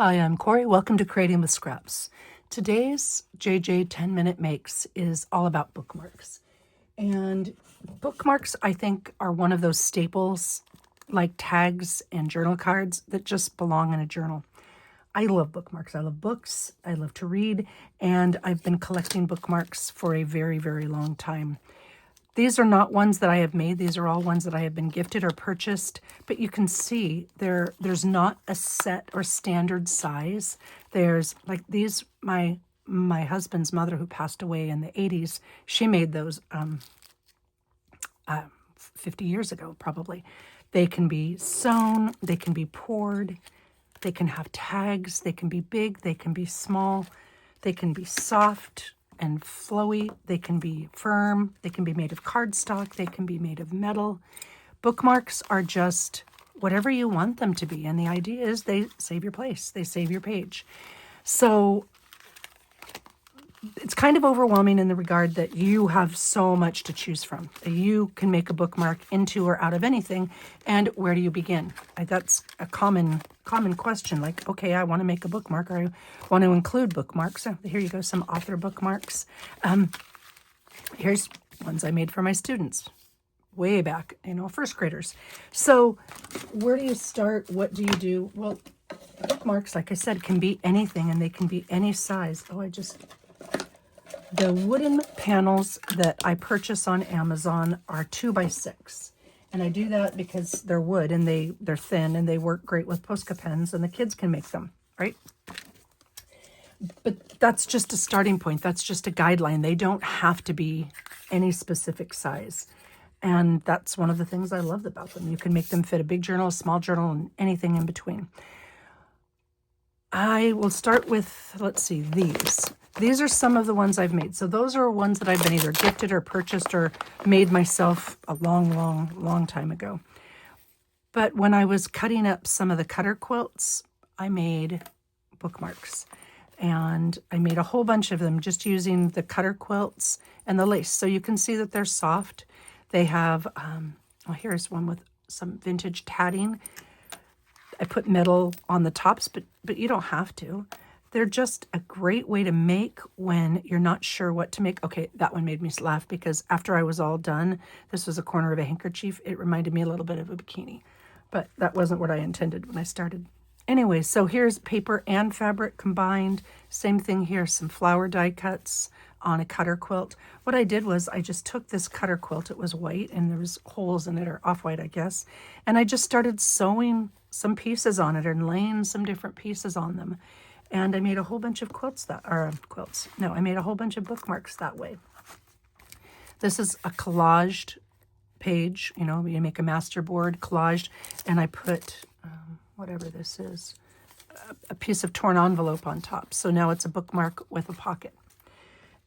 Hi, I'm Corey. Welcome to Creating with Scraps. Today's JJ 10-Minute Makes is all about bookmarks. And bookmarks, I think, are one of those staples like tags and journal cards that just belong in a journal. I love bookmarks. I love books. I love to read. And I've been collecting bookmarks for a very, very long time. These are not ones that I have made. These are all ones that I have been gifted or purchased. But you can see there's not a set or standard size. There's like these, my husband's mother who passed away in the 80s, she made those 50 years ago probably. They can be sewn, they can be poured, they can have tags, they can be big, they can be small, they can be soft and flowy, they can be firm, they can be made of cardstock, they can be made of metal. Bookmarks are just whatever you want them to be, and the idea is they save your place, they save your page. So it's kind of overwhelming in the regard that you have so much to choose from. You can make a bookmark into or out of anything, and where do you begin? That's a common question, like, okay, I want to make a bookmark, or I want to include bookmarks. So here you go, some author bookmarks. Here's ones I made for my students way back, first graders. So where do you start? What do you do? Well, bookmarks, like I said, can be anything, and they can be any size. The wooden panels that I purchase on Amazon are 2x6. And I do that because they're wood and they're thin and they work great with Posca pens, and the kids can make them, right? But that's just a starting point. That's just a guideline. They don't have to be any specific size. And that's one of the things I love about them. You can make them fit a big journal, a small journal, and anything in between. I will start with, let's see, these. These are some of the ones I've made. So those are ones that I've been either gifted or purchased or made myself a long time ago. But when I was cutting up some of the cutter quilts, I made bookmarks. And I made a whole bunch of them just using the cutter quilts and the lace. So you can see that they're soft. They have, here's one with some vintage tatting. I put metal on the tops, but you don't have to. They're just a great way to make when you're not sure what to make. Okay, that one made me laugh because after I was all done, this was a corner of a handkerchief. It reminded me a little bit of a bikini, but that wasn't what I intended when I started. Anyway, so here's paper and fabric combined. Same thing here, some flower die cuts on a cutter quilt. What I did was I just took this cutter quilt. It was white and there was holes in it, or off-white, I guess. And I just started sewing some pieces on it and laying some different pieces on them. And I made a whole bunch of I made a whole bunch of bookmarks that way. This is a collaged page, you make a master board collaged, and I put, whatever this is, a piece of torn envelope on top. So now it's a bookmark with a pocket.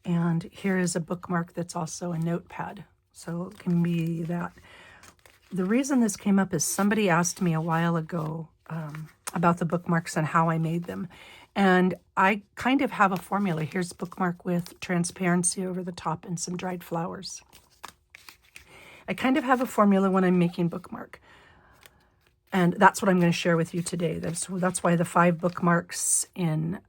And here is a bookmark that's also a notepad. So it can be that. The reason this came up is somebody asked me a while ago about the bookmarks and how I made them. And I kind of have a formula. Here's a bookmark with transparency over the top and some dried flowers. I kind of have a formula when I'm making bookmark. And that's what I'm going to share with you today. That's why the 5 bookmarks in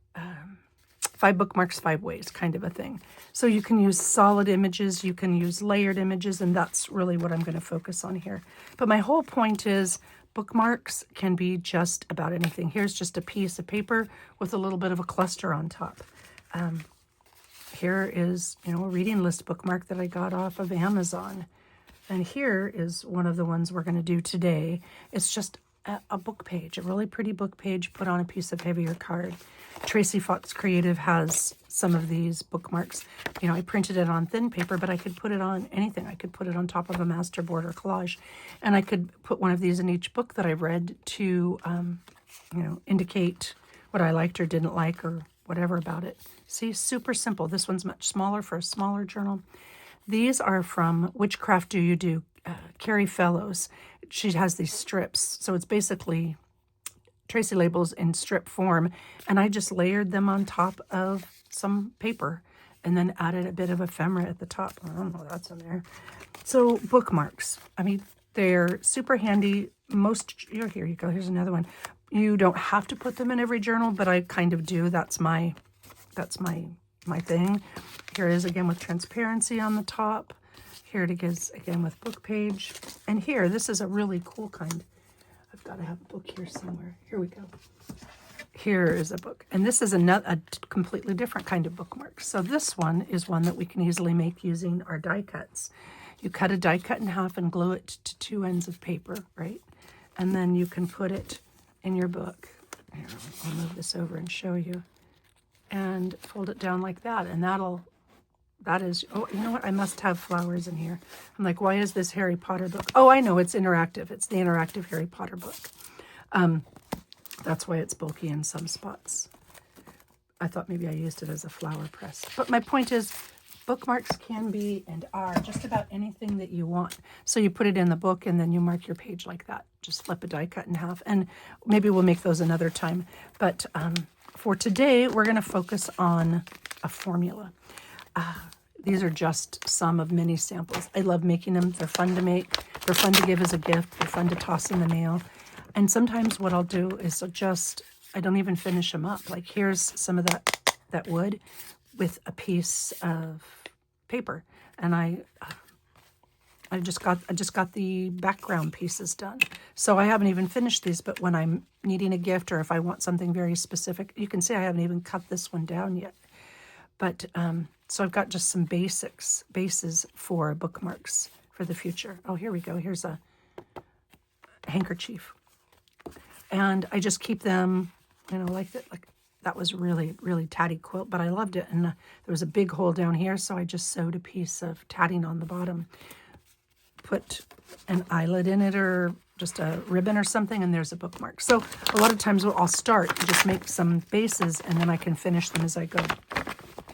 5 bookmarks, 5 ways kind of a thing. So you can use solid images, you can use layered images, and that's really what I'm going to focus on here. But my whole point is bookmarks can be just about anything. Here's just a piece of paper with a little bit of a cluster on top. Here is, a reading list bookmark that I got off of Amazon. And here is one of the ones we're going to do today. It's just a book page, a really pretty book page put on a piece of heavier card. Tracy Fox Creative has some of these bookmarks. I printed it on thin paper, but I could put it on anything. I could put it on top of a masterboard or collage, and I could put one of these in each book that I've read to, indicate what I liked or didn't like or whatever about it. See, super simple. This one's much smaller for a smaller journal. These are from Witchcraft Do You Do, Carrie Fellows. She has these strips, so it's basically Tracy labels in strip form, and I just layered them on top of some paper and then added a bit of ephemera at the top. I don't know that's in there. So bookmarks, they're super handy. Here you go, here's another one. You don't have to put them in every journal, but I kind of do. That's my thing. Here it is again with transparency on the top. Here it is again with book page. And here, this is a really cool kind. I've got to have a book here somewhere. Here we go. Here is a book. And this is a completely different kind of bookmark. So this one is one that we can easily make using our die cuts. You cut a die cut in half and glue it to two ends of paper, right? And then you can put it in your book. Here, I'll move this over and show you. And fold it down like that. And that is, oh, you know what? I must have flowers in here. I'm like, why is this Harry Potter book? Oh, I know, it's interactive. It's the interactive Harry Potter book. That's why it's bulky in some spots. I thought maybe I used it as a flower press. But my point is, bookmarks can be and are just about anything that you want. So you put it in the book and then you mark your page like that. Just flip a die cut in half. And maybe we'll make those another time. But for today, we're going to focus on a formula. These are just some of many samples. I love making them. They're fun to make. They're fun to give as a gift. They're fun to toss in the mail. And sometimes what I'll do is I don't even finish them up. Like here's some of that wood with a piece of paper. And I just got the background pieces done. So I haven't even finished these, but when I'm needing a gift or if I want something very specific, you can see I haven't even cut this one down yet. But so I've got just some bases for bookmarks for the future. Oh, here we go. Here's a handkerchief. And I just keep them, like that was really, really tatty quilt, but I loved it. And there was a big hole down here, so I just sewed a piece of tatting on the bottom. Put an eyelet in it or just a ribbon or something, and there's a bookmark. So a lot of times I'll start to just make some bases, and then I can finish them as I go.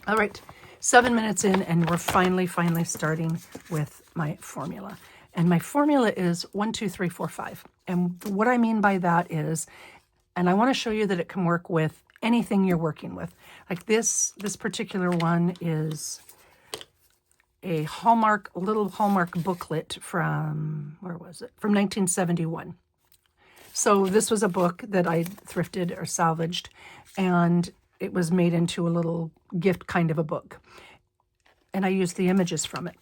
All right, 7 minutes in, and we're finally starting with my formula. And my formula is 1, 2, 3, 4, 5. And what I mean by that is, and I want to show you that it can work with anything you're working with. Like this particular one is a little Hallmark booklet from, where was it? From 1971. So this was a book that I thrifted or salvaged, and it was made into a little gift kind of a book. And I used the images from it.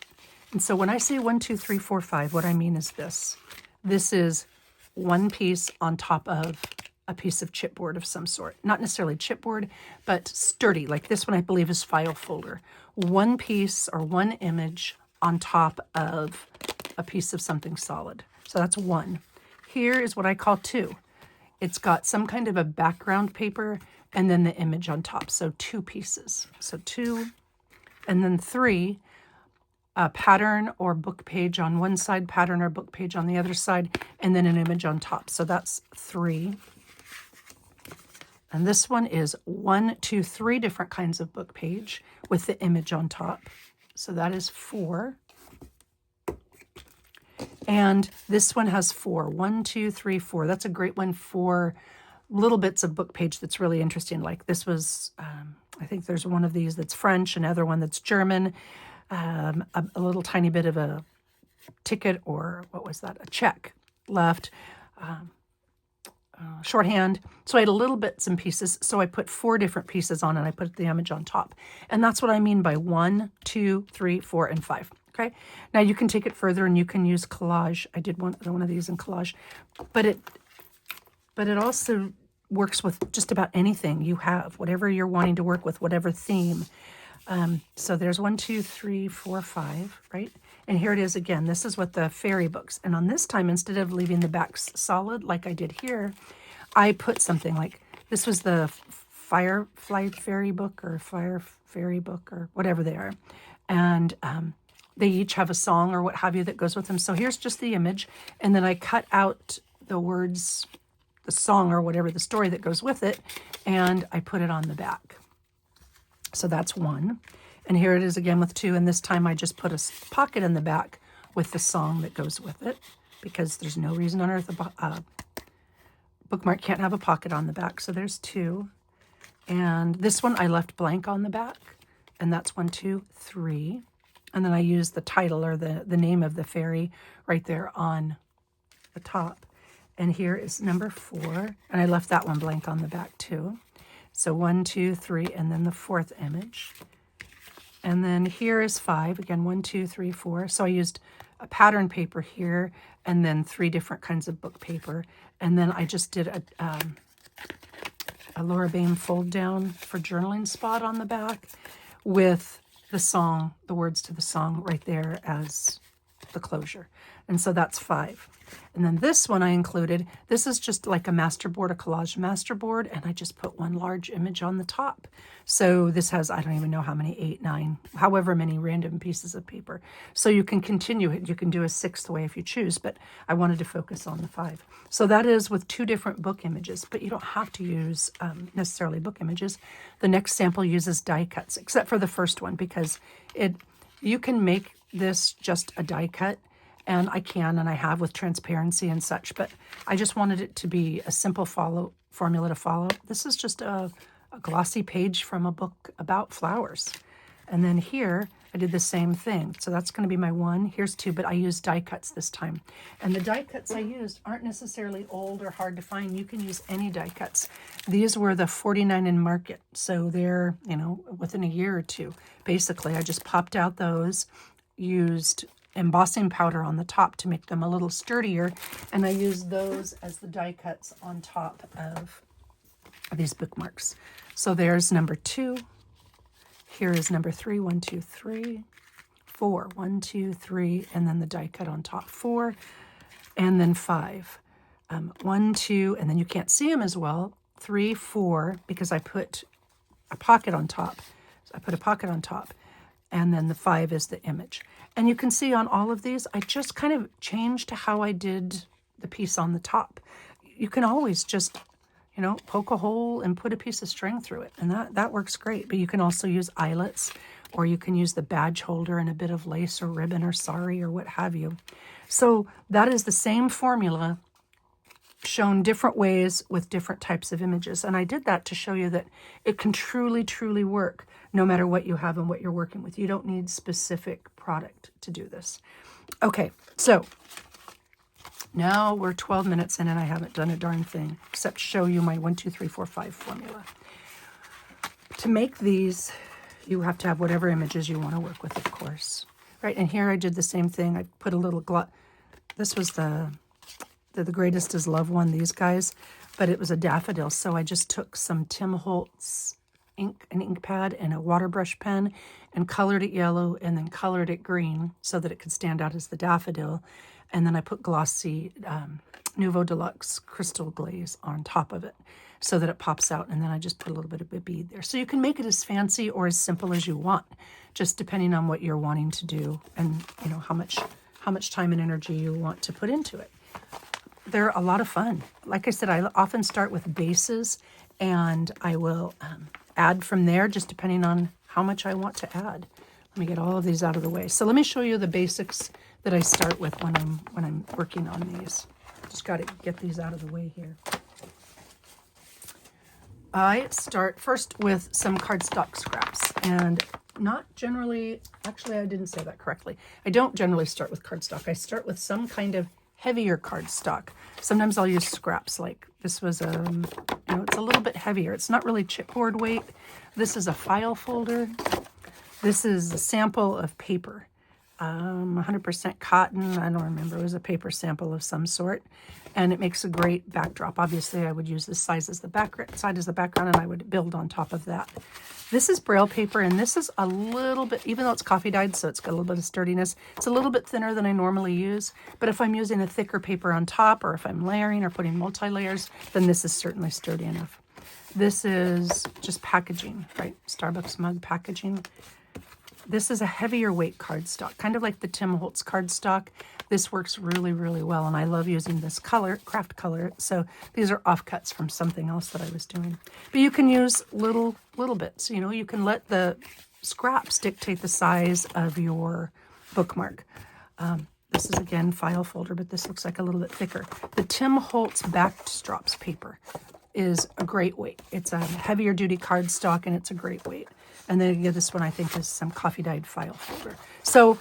And so when I say 1, 2, 3, 4, 5, what I mean is this. This is one piece on top of a piece of chipboard of some sort. Not necessarily chipboard, but sturdy. Like this one, I believe, is file folder. One piece or one image on top of a piece of something solid. So that's one. Here is what I call 2. It's got some kind of a background paper and then the image on top. So 2 pieces. So 2, and then 3, a pattern or book page on one side, pattern or book page on the other side, and then an image on top. So that's 3. And this one is 1, 2, 3 different kinds of book page with the image on top. So that is 4. And this one has 4. 1, 2, 3, 4. That's a great one for little bits of book page that's really interesting. Like this was, I think there's one of these that's French, another one that's German, a little tiny bit of a ticket, or what was that? A check left, shorthand. So I had little bits and pieces. So I put 4 different pieces on and I put the image on top. And that's what I mean by 1, 2, 3, 4, and 5. Okay. Now you can take it further and you can use collage. I did one of these in collage, but it also works with just about anything you have, whatever you're wanting to work with, whatever theme. So there's 1, 2, 3, 4, 5, right? And here it is again. This is what the fairy books. And on this time, instead of leaving the backs solid like I did here, I put something like, this was the Firefly Fairy book or Fire Fairy book or whatever they are. And they each have a song or what have you that goes with them. So here's just the image. And then I cut out the words, the song or whatever, the story that goes with it, and I put it on the back. So that's 1. And here it is again with 2. And this time I just put a pocket in the back with the song that goes with it, because there's no reason on earth a bookmark can't have a pocket on the back. So there's 2. And this one I left blank on the back. And that's 1, 2, 3. And then I used the title or the name of the fairy right there on the top. And here is number 4. And I left that one blank on the back too. So 1, 2, 3, and then the 4th image. And then here is 5. Again, 1, 2, 3, 4. So I used a pattern paper here and then 3 different kinds of book paper. And then I just did a Laura Bain fold down for journaling spot on the back with the song, the words to the song right there as the closure. And so that's 5. And then this one I included, this is just like a masterboard, a collage masterboard, and I just put one large image on the top. So this has, I don't even know how many, 8, 9, however many random pieces of paper. So you can continue it. You can do a 6th way if you choose, but I wanted to focus on the 5. So that is with 2 different book images, but you don't have to use necessarily book images. The next sample uses die cuts, except for the first one, because you can make this just a die cut. And I can, and I have with transparency and such, but I just wanted it to be a simple formula to follow. This is just a glossy page from a book about flowers. And then here, I did the same thing. So that's going to be my 1. Here's 2, but I used die cuts this time. And the die cuts I used aren't necessarily old or hard to find. You can use any die cuts. These were the 49 in Market. So they're, within a year or 2. Basically, I just popped out those, used embossing powder on the top to make them a little sturdier, and I used those as the die cuts on top of these bookmarks. So there's number 2. Here is number 3. 1, 2, 3, 4. 1, 2, 3, and then the die cut on top. 4, and then 5. 1, 2, and then you can't see them as well. 3, 4, because I put a pocket on top. So I put a pocket on top, and then the 5 is the image. And you can see on all of these, I just kind of changed how I did the piece on the top. You can always just, poke a hole and put a piece of string through it. And that works great. But you can also use eyelets, or you can use the badge holder and a bit of lace or ribbon or sari or what have you. So that is the same formula shown different ways with different types of images. And I did that to show you that it can truly, truly work no matter what you have and what you're working with. You don't need specific product to do this. Okay, so now we're 12 minutes in and I haven't done a darn thing except show you my 1, 2, 3, 4, 5 formula. To make these, you have to have whatever images you want to work with, of course. Right, and here I did the same thing. I put a little this was the Greatest is Love one, these guys, but it was a daffodil. So I just took some Tim Holtz ink, an ink pad, and a water brush pen, and colored it yellow and then colored it green so that it could stand out as the daffodil. And then I put glossy Nouveau Deluxe crystal glaze on top of it so that it pops out. And then I just put a little bit of a bead there. So you can make it as fancy or as simple as you want, just depending on what you're wanting to do and how much time and energy you want to put into it. They're a lot of fun. Like I said, I often start with bases, and I will add from there, just depending on how much I want to add. Let me get all of these out of the way. So let me show you the basics that I start with when I'm working on these. Just got to get these out of the way here. I start first with some cardstock scraps, and not generally, actually I didn't say that correctly. I don't generally start with cardstock. I start with some kind of heavier cardstock. Sometimes I'll use scraps, like this was it's a little bit heavier. It's not really chipboard weight. This is a file folder. This is a sample of paper, 100% cotton. I don't remember. It was a paper sample of some sort, and it makes a great backdrop. Obviously, I would use this size as the background, and I would build on top of that. This is Braille paper, and this is a little bit, even though it's coffee dyed, so it's got a little bit of sturdiness, it's a little bit thinner than I normally use. But if I'm using a thicker paper on top, or if I'm layering or putting multi-layers, then this is certainly sturdy enough. This is just packaging, right? Starbucks mug packaging. This is a heavier weight cardstock, kind of like the Tim Holtz cardstock. This works really, really well, and I love using this color, craft color. So these are offcuts from something else that I was doing. But you can use little bits. You can let the scraps dictate the size of your bookmark. This is, again, file folder, but this looks like a little bit thicker. The Tim Holtz backstrops paper is a great weight. It's a heavier duty cardstock, and it's a great weight. And then this one I think is some coffee dyed file folder. So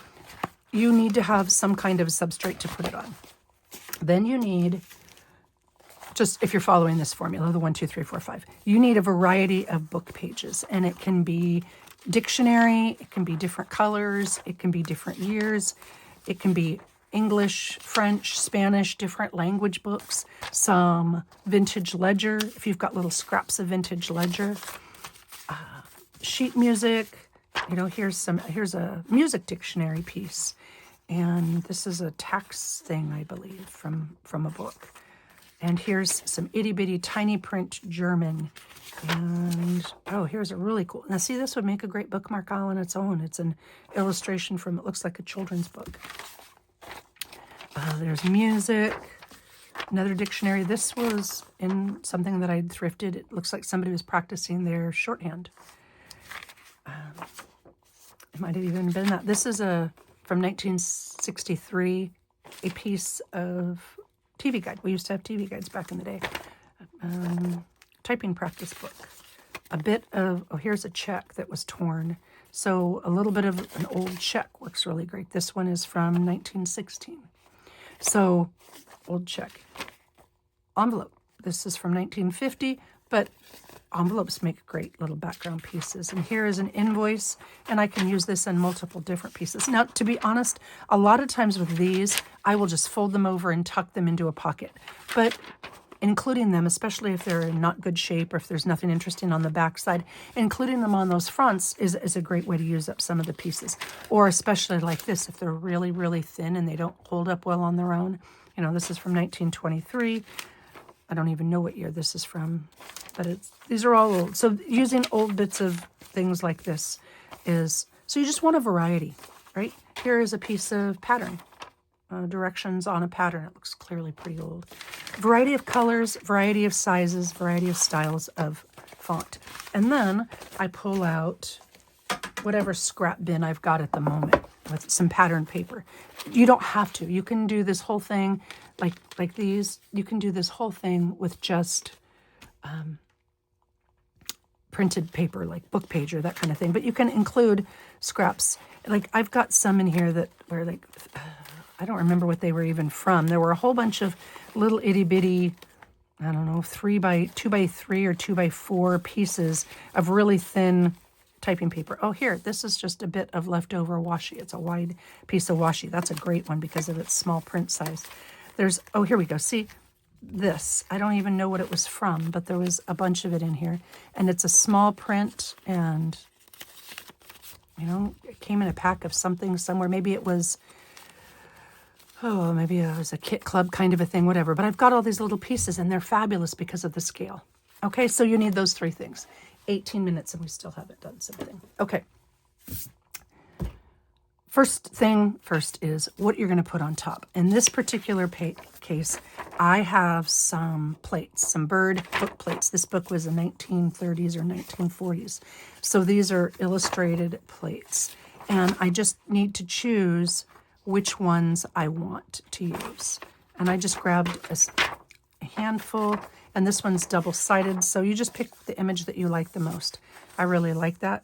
you need to have some kind of substrate to put it on. Then you need just if you're following this formula, the 1, 2, 3, 4, 5, you need a variety of book pages, and it can be dictionary, it can be different colors, it can be different years, it can be English, French, Spanish, different language books, some vintage ledger, if you've got little scraps of vintage ledger, sheet music, you know, here's a music dictionary piece, and this is a tax thing, I believe, from a book. And here's some itty-bitty tiny print German. And, oh, here's a really cool... Now, see, this would make a great bookmark all on its own. It's an illustration from, it looks like a children's book. There's music, another dictionary. This was in something that I'd thrifted. It looks like somebody was practicing their shorthand. It might have even been that. This is from 1963, a piece of TV guide. We used to have TV guides back in the day. Typing practice book. A bit of, oh, here's a check that was torn. So a little bit of an old check works really great. This one is from 1916. So, old check. Envelope. This is from 1950, but envelopes make great little background pieces. And here is an invoice, and I can use this in multiple different pieces. Now, to be honest, a lot of times with these, I will just fold them over and tuck them into a pocket. But including them, especially if they're in not good shape or if there's nothing interesting on the back side, including them on those fronts is a great way to use up some of the pieces. Or especially like this, if they're really, really thin and they don't hold up well on their own. You know, this is from 1923. I don't even know what year this is from, but these are all old. So using old bits of things like this is, so you just want a variety, right? Here is a piece of pattern. Directions on a pattern. It looks clearly pretty old. Variety of colors, variety of sizes, variety of styles of font. And then I pull out whatever scrap bin I've got at the moment with some pattern paper. You don't have to. You can do this whole thing like these. You can do this whole thing with just printed paper, like book page or that kind of thing. But you can include scraps. Like I've got some in here that were like... I don't remember what they were even from. There were a whole bunch of little itty-bitty, I don't know, 2 by 3 or 2 by 4 pieces of really thin typing paper. Oh, here, this is just a bit of leftover washi. It's a wide piece of washi. That's a great one because of its small print size. There's, oh, here we go. See, this. I don't even know what it was from, but there was a bunch of it in here. And it's a small print, and, you know, it came in a pack of something somewhere. Maybe it was... Oh, maybe it was a kit club kind of a thing, whatever. But I've got all these little pieces, and they're fabulous because of the scale. Okay, so you need those 3 things. 18 minutes, and we still haven't done something. Okay. First is what you're going to put on top. In this particular case, I have some plates, some bird book plates. This book was in 1930s or 1940s. So these are illustrated plates. And I just need to choose which ones I want to use. And I just grabbed a handful, and this one's double-sided, so you just pick the image that you like the most. I really like that.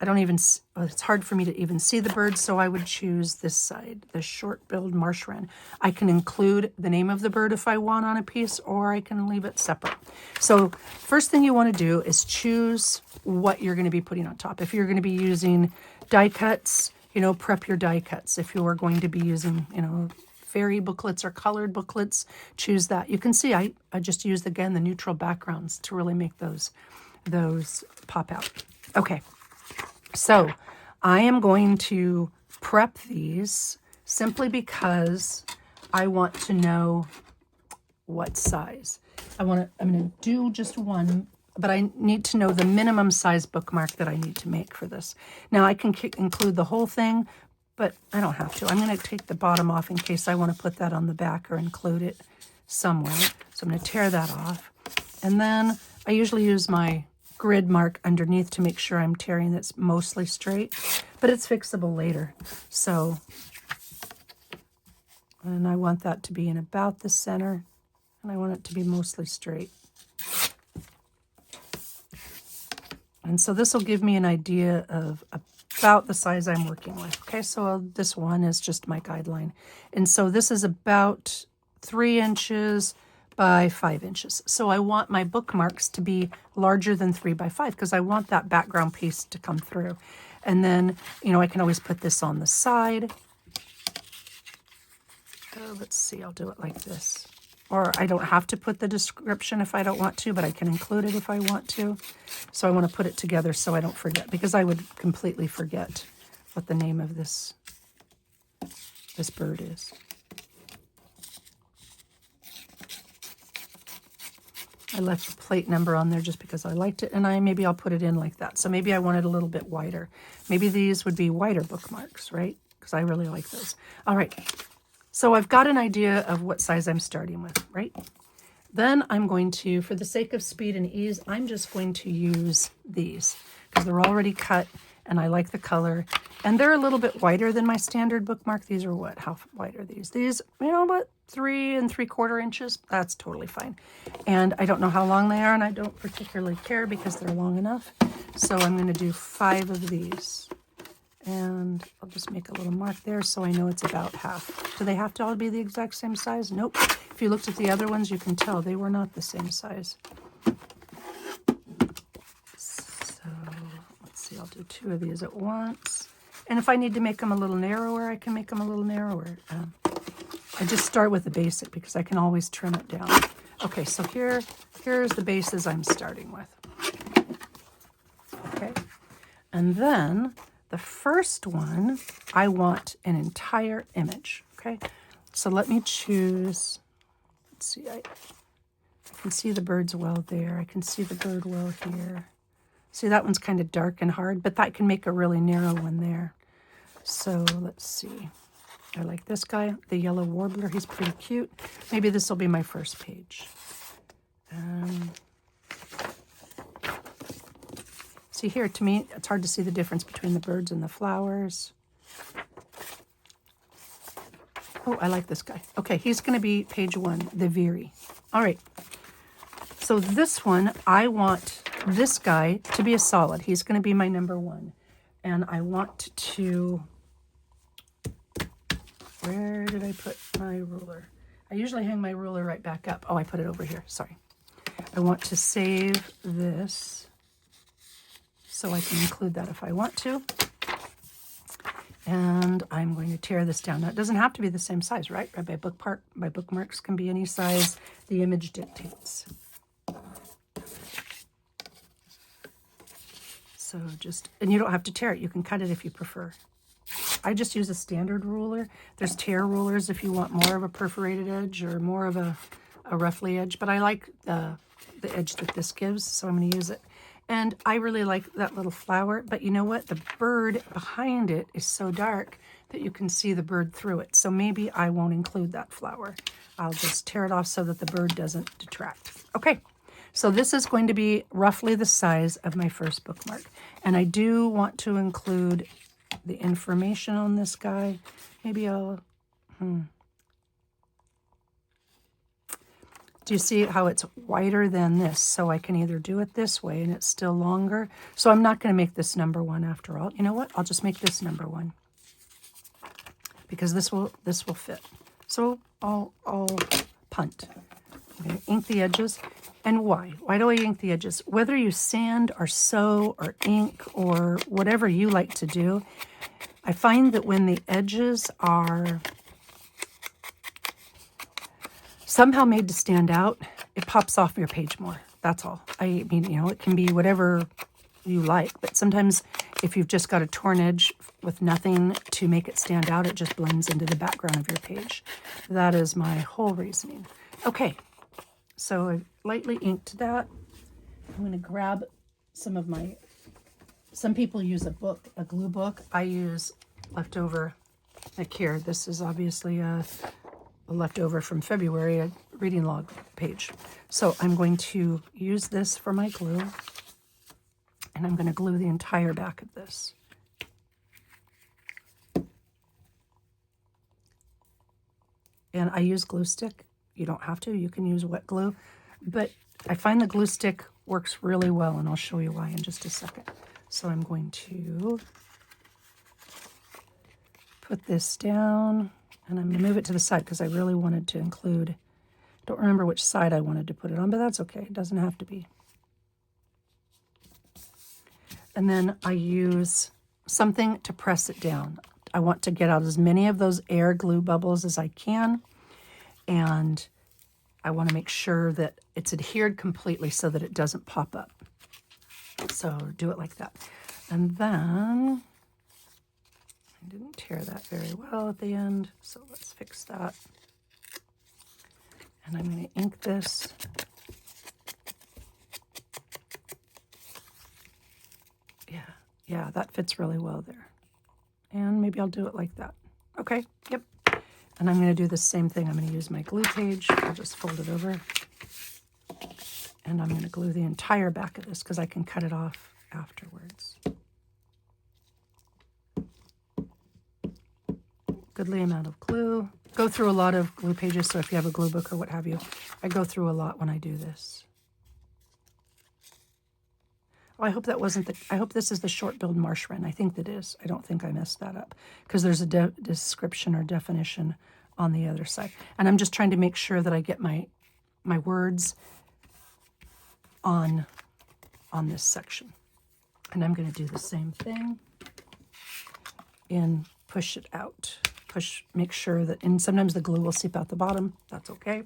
I don't even, it's hard for me to even see the bird, so I would choose this side, the short-billed marsh wren. I can include the name of the bird if I want on a piece, or I can leave it separate. So first thing you want to do is choose what you're going to be putting on top. If you're going to be using die cuts, you know, prep your die cuts. If you are going to be using, you know, fairy booklets or colored booklets, choose that. You can see I just used, again, the neutral backgrounds to really make those pop out. Okay, so I am going to prep these simply because I want to know what size. I'm going to do just one, but I need to know the minimum size bookmark that I need to make for this. Now I can include the whole thing, but I don't have to. I'm going to take the bottom off in case I want to put that on the back or include it somewhere. So I'm going to tear that off. And then I usually use my grid mark underneath to make sure I'm tearing this mostly straight, but it's fixable later. So, and I want that to be in about the center, and I want it to be mostly straight. And so this will give me an idea of about the size I'm working with. Okay, so this one is just my guideline. And so this is about 3 inches by 5 inches. So I want my bookmarks to be larger than 3 by 5 because I want that background piece to come through. And then, you know, I can always put this on the side. Let's see, I'll do it like this. Or I don't have to put the description if I don't want to, but I can include it if I want to. So I want to put it together so I don't forget, because I would completely forget what the name of this bird is. I left the plate number on there just because I liked it, and maybe I'll put it in like that. So maybe I want it a little bit wider. Maybe these would be wider bookmarks, right? Because I really like those. All right. So I've got an idea of what size I'm starting with, right? Then I'm going to, for the sake of speed and ease, I'm just going to use these because they're already cut and I like the color. And they're a little bit wider than my standard bookmark. These are what? How wide are these? These, you know what? 3 3/4 inches. That's totally fine. And I don't know how long they are, and I don't particularly care because they're long enough. So I'm going to do 5 of these. And I'll just make a little mark there so I know it's about half. Do they have to all be the exact same size? Nope. If you looked at the other ones, you can tell they were not the same size. So let's see, I'll do 2 of these at once. And if I need to make them a little narrower, I can make them a little narrower. I just start with the basic because I can always trim it down. Okay, so here's the bases I'm starting with. Okay, and then the first one, I want an entire image, okay? So let me choose, let's see, I can see the birds well there. I can see the bird well here. See, that one's kind of dark and hard, but that can make a really narrow one there. So let's see. I like this guy, the yellow warbler. He's pretty cute. Maybe this will be my first page. See here, to me, it's hard to see the difference between the birds and the flowers. Oh, I like this guy. Okay, he's going to be page 1, the Veery. All right. So this one, I want this guy to be a solid. He's going to be my number 1. And I want to... Where did I put my ruler? I usually hang my ruler right back up. Oh, I put it over here. Sorry. I want to save this so I can include that if I want to. And I'm going to tear this down. Now, it doesn't have to be the same size, right? My bookmarks can be any size the image dictates. So and you don't have to tear it. You can cut it if you prefer. I just use a standard ruler. There's tear rulers if you want more of a perforated edge or more of a roughly edge, but I like the edge that this gives, so I'm going to use it. And I really like that little flower, but you know what? The bird behind it is so dark that you can see the bird through it. So maybe I won't include that flower. I'll just tear it off so that the bird doesn't detract. Okay, so this is going to be roughly the size of my first bookmark. And I do want to include the information on this guy. Maybe I'll... Do you see how it's wider than this? So I can either do it this way and it's still longer. So I'm not going to make this number 1 after all. You know what? I'll just make this number 1 because this will fit. So I'll punt. I'm going to ink the edges. And why? Why do I ink the edges? Whether you sand or sew or ink or whatever you like to do, I find that when the edges are somehow made to stand out, it pops off your page more. That's all. I mean, you know, it can be whatever you like, but sometimes if you've just got a torn edge with nothing to make it stand out, it just blends into the background of your page. That is my whole reasoning. Okay, so I've lightly inked that. I'm going to grab some people use a glue book. I use leftover, like here. This is obviously a leftover from February, a reading log page. So I'm going to use this for my glue, and I'm going to glue the entire back of this. And I use glue stick. You don't have to. You can use wet glue. But I find the glue stick works really well, and I'll show you why in just a second. So I'm going to put this down. And I'm going to move it to the side because I really wanted to include, Don't remember which side I wanted to put it on, but that's okay. It doesn't have to be. And then I use something to press it down. I want to get out as many of those air glue bubbles as I can. And I want to make sure that it's adhered completely so that it doesn't pop up. So do it like that. And then I didn't tear that very well at the end, so let's fix that. And I'm going to ink this. Yeah, that fits really well there. And maybe I'll do it like that. Okay, yep. And I'm going to do the same thing. I'm going to use my glue page. I'll just fold it over. And I'm going to glue the entire back of this because I can cut it off afterwards. Goodly amount of glue. Go through a lot of glue pages, so if you have a glue book or what have you, I go through a lot when I do this. Oh, I hope that wasn't the, I hope this is the short-billed marsh wren. I think that is. I don't think I messed that up because there's a description or definition on the other side. And I'm just trying to make sure that I get my words on this section. And I'm going to do the same thing and push it out. Make sure that, and sometimes the glue will seep out the bottom. That's okay.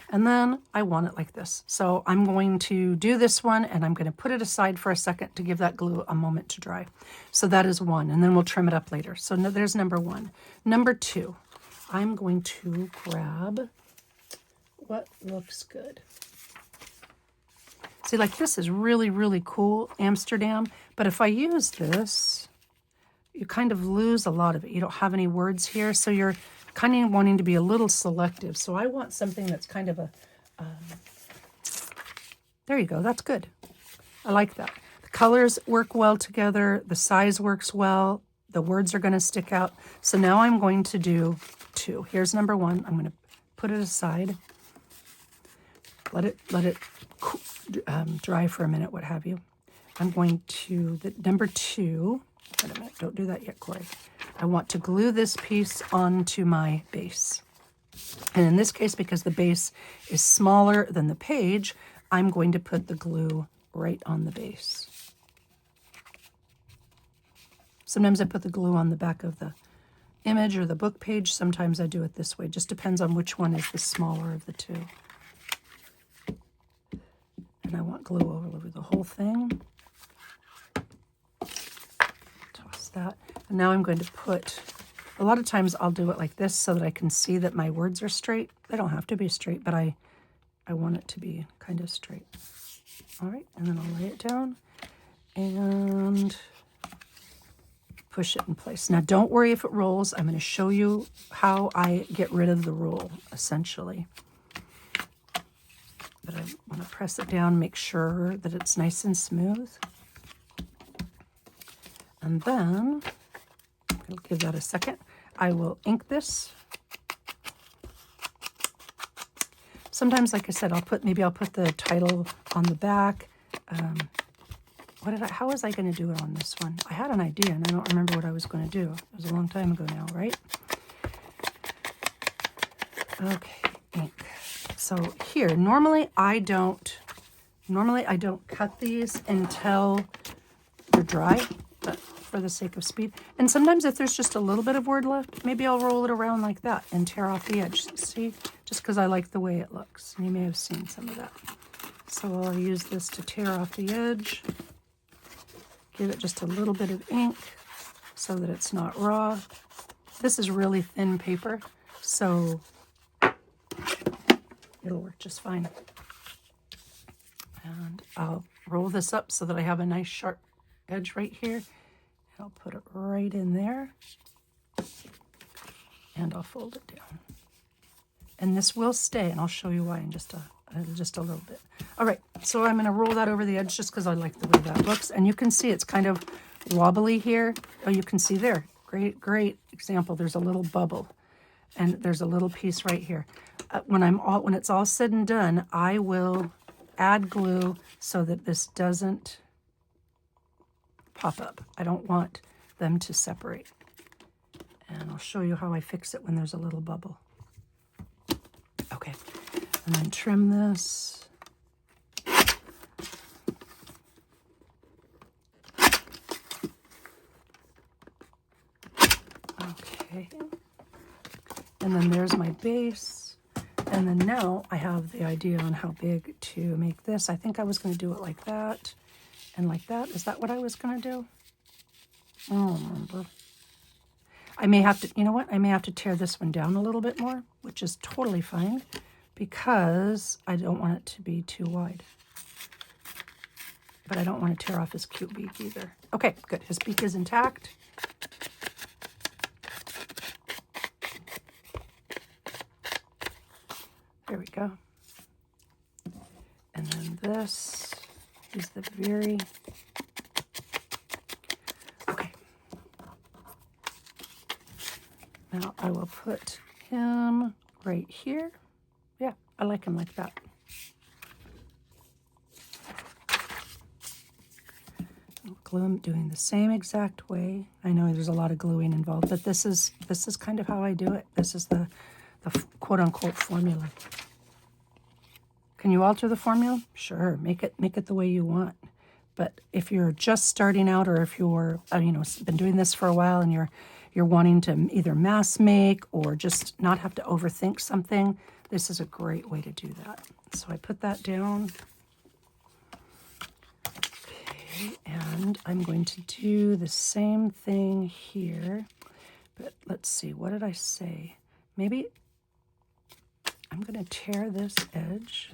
And then I want it like this. So I'm going to do this one and I'm going to put it aside for a second to give that glue a moment to dry. So that is one, and then we'll trim it up later. So there's number one. Number two, I'm going to grab what looks good. See, like this is really, really cool, Amsterdam. But if I use this, you kind of lose a lot of it. You don't have any words here, so you're kind of wanting to be a little selective. So I want something that's kind of a, there you go, that's good. I like that. The colors work well together, the size works well, the words are going to stick out. So now I'm going to do two. Here's number one. I'm going to put it aside, let it dry for a minute, what have you. I'm going to, number two, wait a minute, don't do that yet, Corey. I want to glue this piece onto my base. And in this case, because the base is smaller than the page, I'm going to put the glue right on the base. Sometimes I put the glue on the back of the image or the book page. Sometimes I do it this way. It just depends on which one is the smaller of the two. And I want glue all over the whole thing. Toss that. And now I'm going to put, a lot of times I'll do it like this so that I can see that my words are straight. They don't have to be straight, but I want it to be kind of straight. All right, and then I'll lay it down and push it in place. Now don't worry if it rolls. I'm going to show you how I get rid of the roll, essentially. But I want to press it down, make sure that it's nice and smooth. And then, I'll give that a second. I will ink this. Sometimes, like I said, maybe I'll put the title on the back. How was I going to do it on this one? I had an idea and I don't remember what I was going to do. It was a long time ago now, right? Okay, ink. So here, normally I don't cut these until they're dry, but for the sake of speed. And sometimes if there's just a little bit of word left, maybe I'll roll it around like that and tear off the edge. See, just because I like the way it looks. You may have seen some of that. So I'll use this to tear off the edge. Give it just a little bit of ink so that it's not raw. This is really thin paper, so it'll work just fine. And I'll roll this up so that I have a nice sharp edge right here. I'll put it right in there. And I'll fold it down. And this will stay, and I'll show you why in just a little bit. All right, so I'm going to roll that over the edge just because I like the way that looks. And you can see it's kind of wobbly here. Oh, you can see there. Great example. There's a little bubble, and there's a little piece right here. When it's all said and done, I will add glue so that this doesn't pop up. I don't want them to separate. And I'll show you how I fix it when there's a little bubble. Okay, And then trim this. Okay. And then there's my base. And then now I have the idea on how big to make this. I think I was going to do it like that and like that. Is that what I was going to do? I don't remember. I may have to, you know what? I may have to tear this one down a little bit more, which is totally fine because I don't want it to be too wide. But I don't want to tear off his cute beak either. Okay, good. His beak is intact. There we go. And then this is the very... Okay. Now I will put him right here. Yeah, I like him like that. Glue him doing the same exact way. I know there's a lot of gluing involved, but this is kind of how I do it. This is the quote-unquote formula. Can you alter the formula? Sure, make it the way you want. But if you're just starting out, or if you're been doing this for a while and you're wanting to either mass make or just not have to overthink something, this is a great way to do that. So I put that down. Okay, and I'm going to do the same thing here. But let's see, what did I say? Maybe I'm going to tear this edge.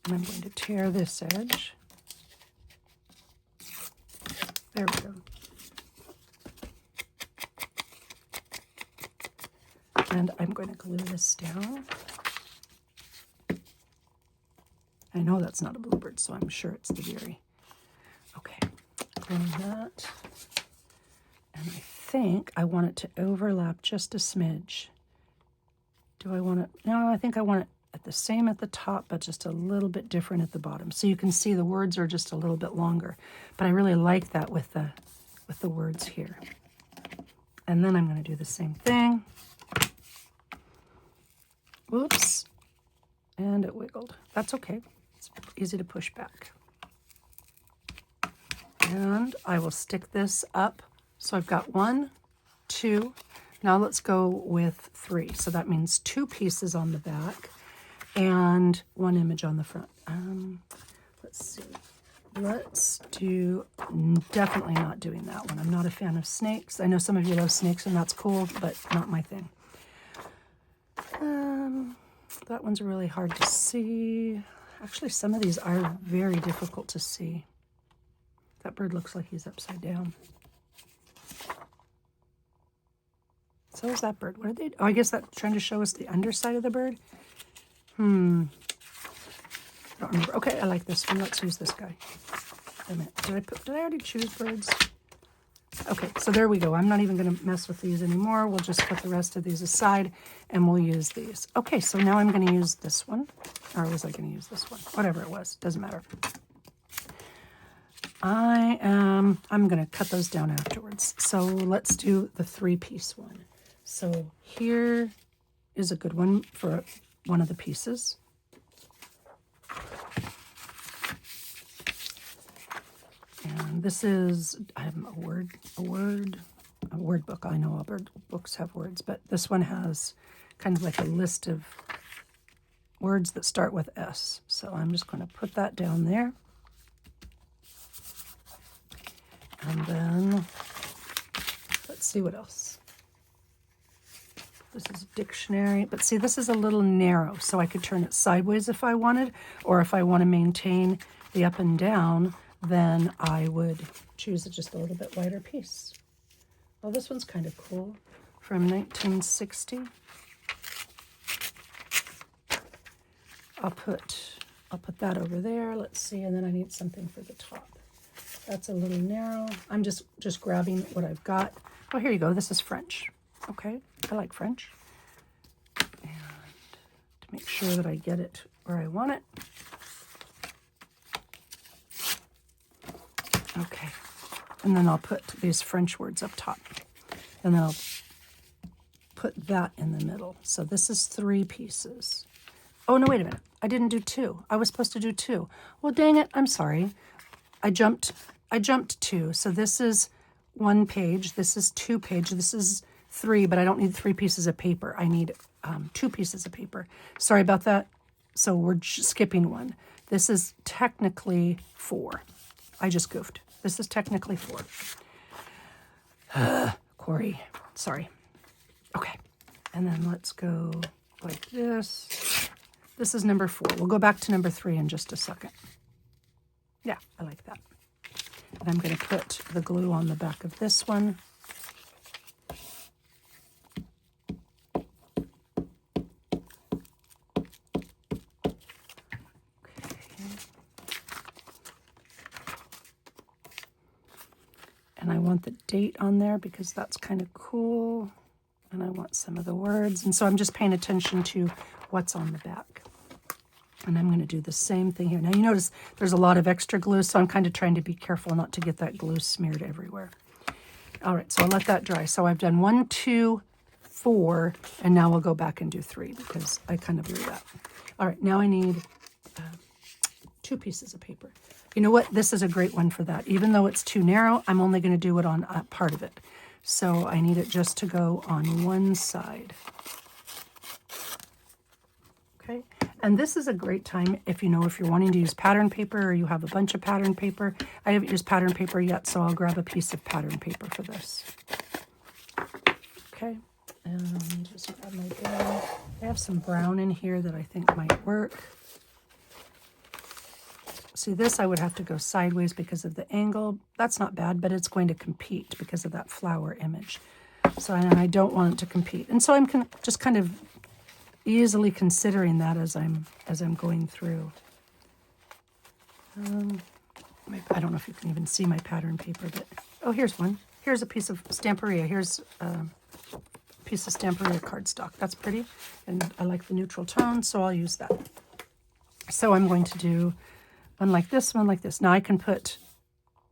And I'm going to tear this edge. There we go. And I'm going to glue this down. I know that's not a bluebird, so I'm sure it's the Veery. Okay, glue that. And I think I want it to overlap just a smidge. Do I want it? No, I think I want it at the same at the top, but just a little bit different at the bottom. So you can see the words are just a little bit longer. But I really like that with the words here. And then I'm going to do the same thing. Whoops. And it wiggled. That's okay. It's easy to push back. And I will stick this up. So I've got 1, 2. Now let's go with 3. So that means 2 pieces on the back and 1 image on the front. Let's see. Let's do, definitely not doing that one. I'm not a fan of snakes. I know some of you love snakes and that's cool, but not my thing. That one's really hard to see. Actually, some of these are very difficult to see. That bird looks like he's upside down. So is that bird. What are they? Oh, I guess that's trying to show us the underside of the bird. Don't remember. Okay, I like this one. Let's use this guy. Wait a minute. Did I already choose birds? Okay, so there we go. I'm not even going to mess with these anymore. We'll just put the rest of these aside and we'll use these. Okay, so now I'm going to use this one. Or was I going to use this one? Whatever it was, doesn't matter. I'm going to cut those down afterwards. So let's do the 3-piece one. So here is a good one for one of the pieces. And this is a word book. I know all bird books have words, but this one has kind of like a list of words that start with S. So I'm just going to put that down there. And then let's see what else. This is a dictionary, but see, this is a little narrow, so I could turn it sideways if I wanted, or if I want to maintain the up and down, then I would choose just a little bit wider piece. Oh, this one's kind of cool, from 1960. I'll put that over there. Let's see, and then I need something for the top. That's a little narrow. I'm just grabbing what I've got. Oh, here you go. This is French. Okay, I like French. And to make sure that I get it where I want it. Okay, and then I'll put these French words up top. And then I'll put that in the middle. So this is 3 pieces. Oh, no, wait a minute. I didn't do 2. I was supposed to do 2. Well, dang it. I'm sorry. I jumped 2. So this is 1 page. This is 2 page. This is 3, but I don't need 3 pieces of paper. I need 2 pieces of paper. Sorry about that. So we're skipping 1. This is technically 4. I just goofed. This is technically 4. Corey, sorry. Okay, and then let's go like this. This is number 4. We'll go back to number 3 in just a second. Yeah, I like that. And I'm going to put the glue on the back of this one. And I want the date on there because that's kind of cool. And I want some of the words. And so I'm just paying attention to what's on the back. And I'm going to do the same thing here. Now you notice there's a lot of extra glue, so I'm kind of trying to be careful not to get that glue smeared everywhere. All right, so I'll let that dry. So I've done 1, 2, 4, and now we'll go back and do 3 because I kind of blew that. All right, now I need 2 pieces of paper. You know what? This is a great one for that. Even though it's too narrow, I'm only going to do it on part of it. So I need it just to go on one side. Okay. And this is a great time if you're wanting to use pattern paper or you have a bunch of pattern paper. I haven't used pattern paper yet, so I'll grab a piece of pattern paper for this. Okay. And just grab my glue. I have some brown in here that I think might work. See, this I would have to go sideways because of the angle. That's not bad, but it's going to compete because of that flower image. So I don't want it to compete. And so I'm just kind of easily considering that as I'm going through. I don't know if you can even see my pattern paper, but oh, here's one. Here's a piece of Stamperia. Here's a piece of Stamperia cardstock. That's pretty, and I like the neutral tone, so I'll use that. So I'm going to do one like this, one like this. Now I can put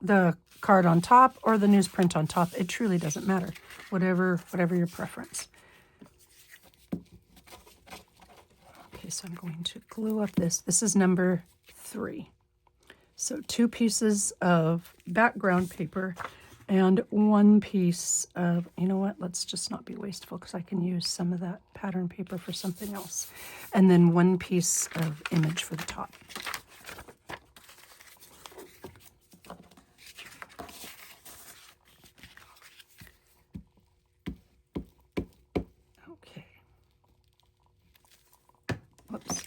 the card on top or the newsprint on top. It truly doesn't matter, whatever your preference. Okay, so I'm going to glue up this. This is number 3. So 2 pieces of background paper and 1 piece of, you know what, let's just not be wasteful because I can use some of that pattern paper for something else. And then 1 piece of image for the top.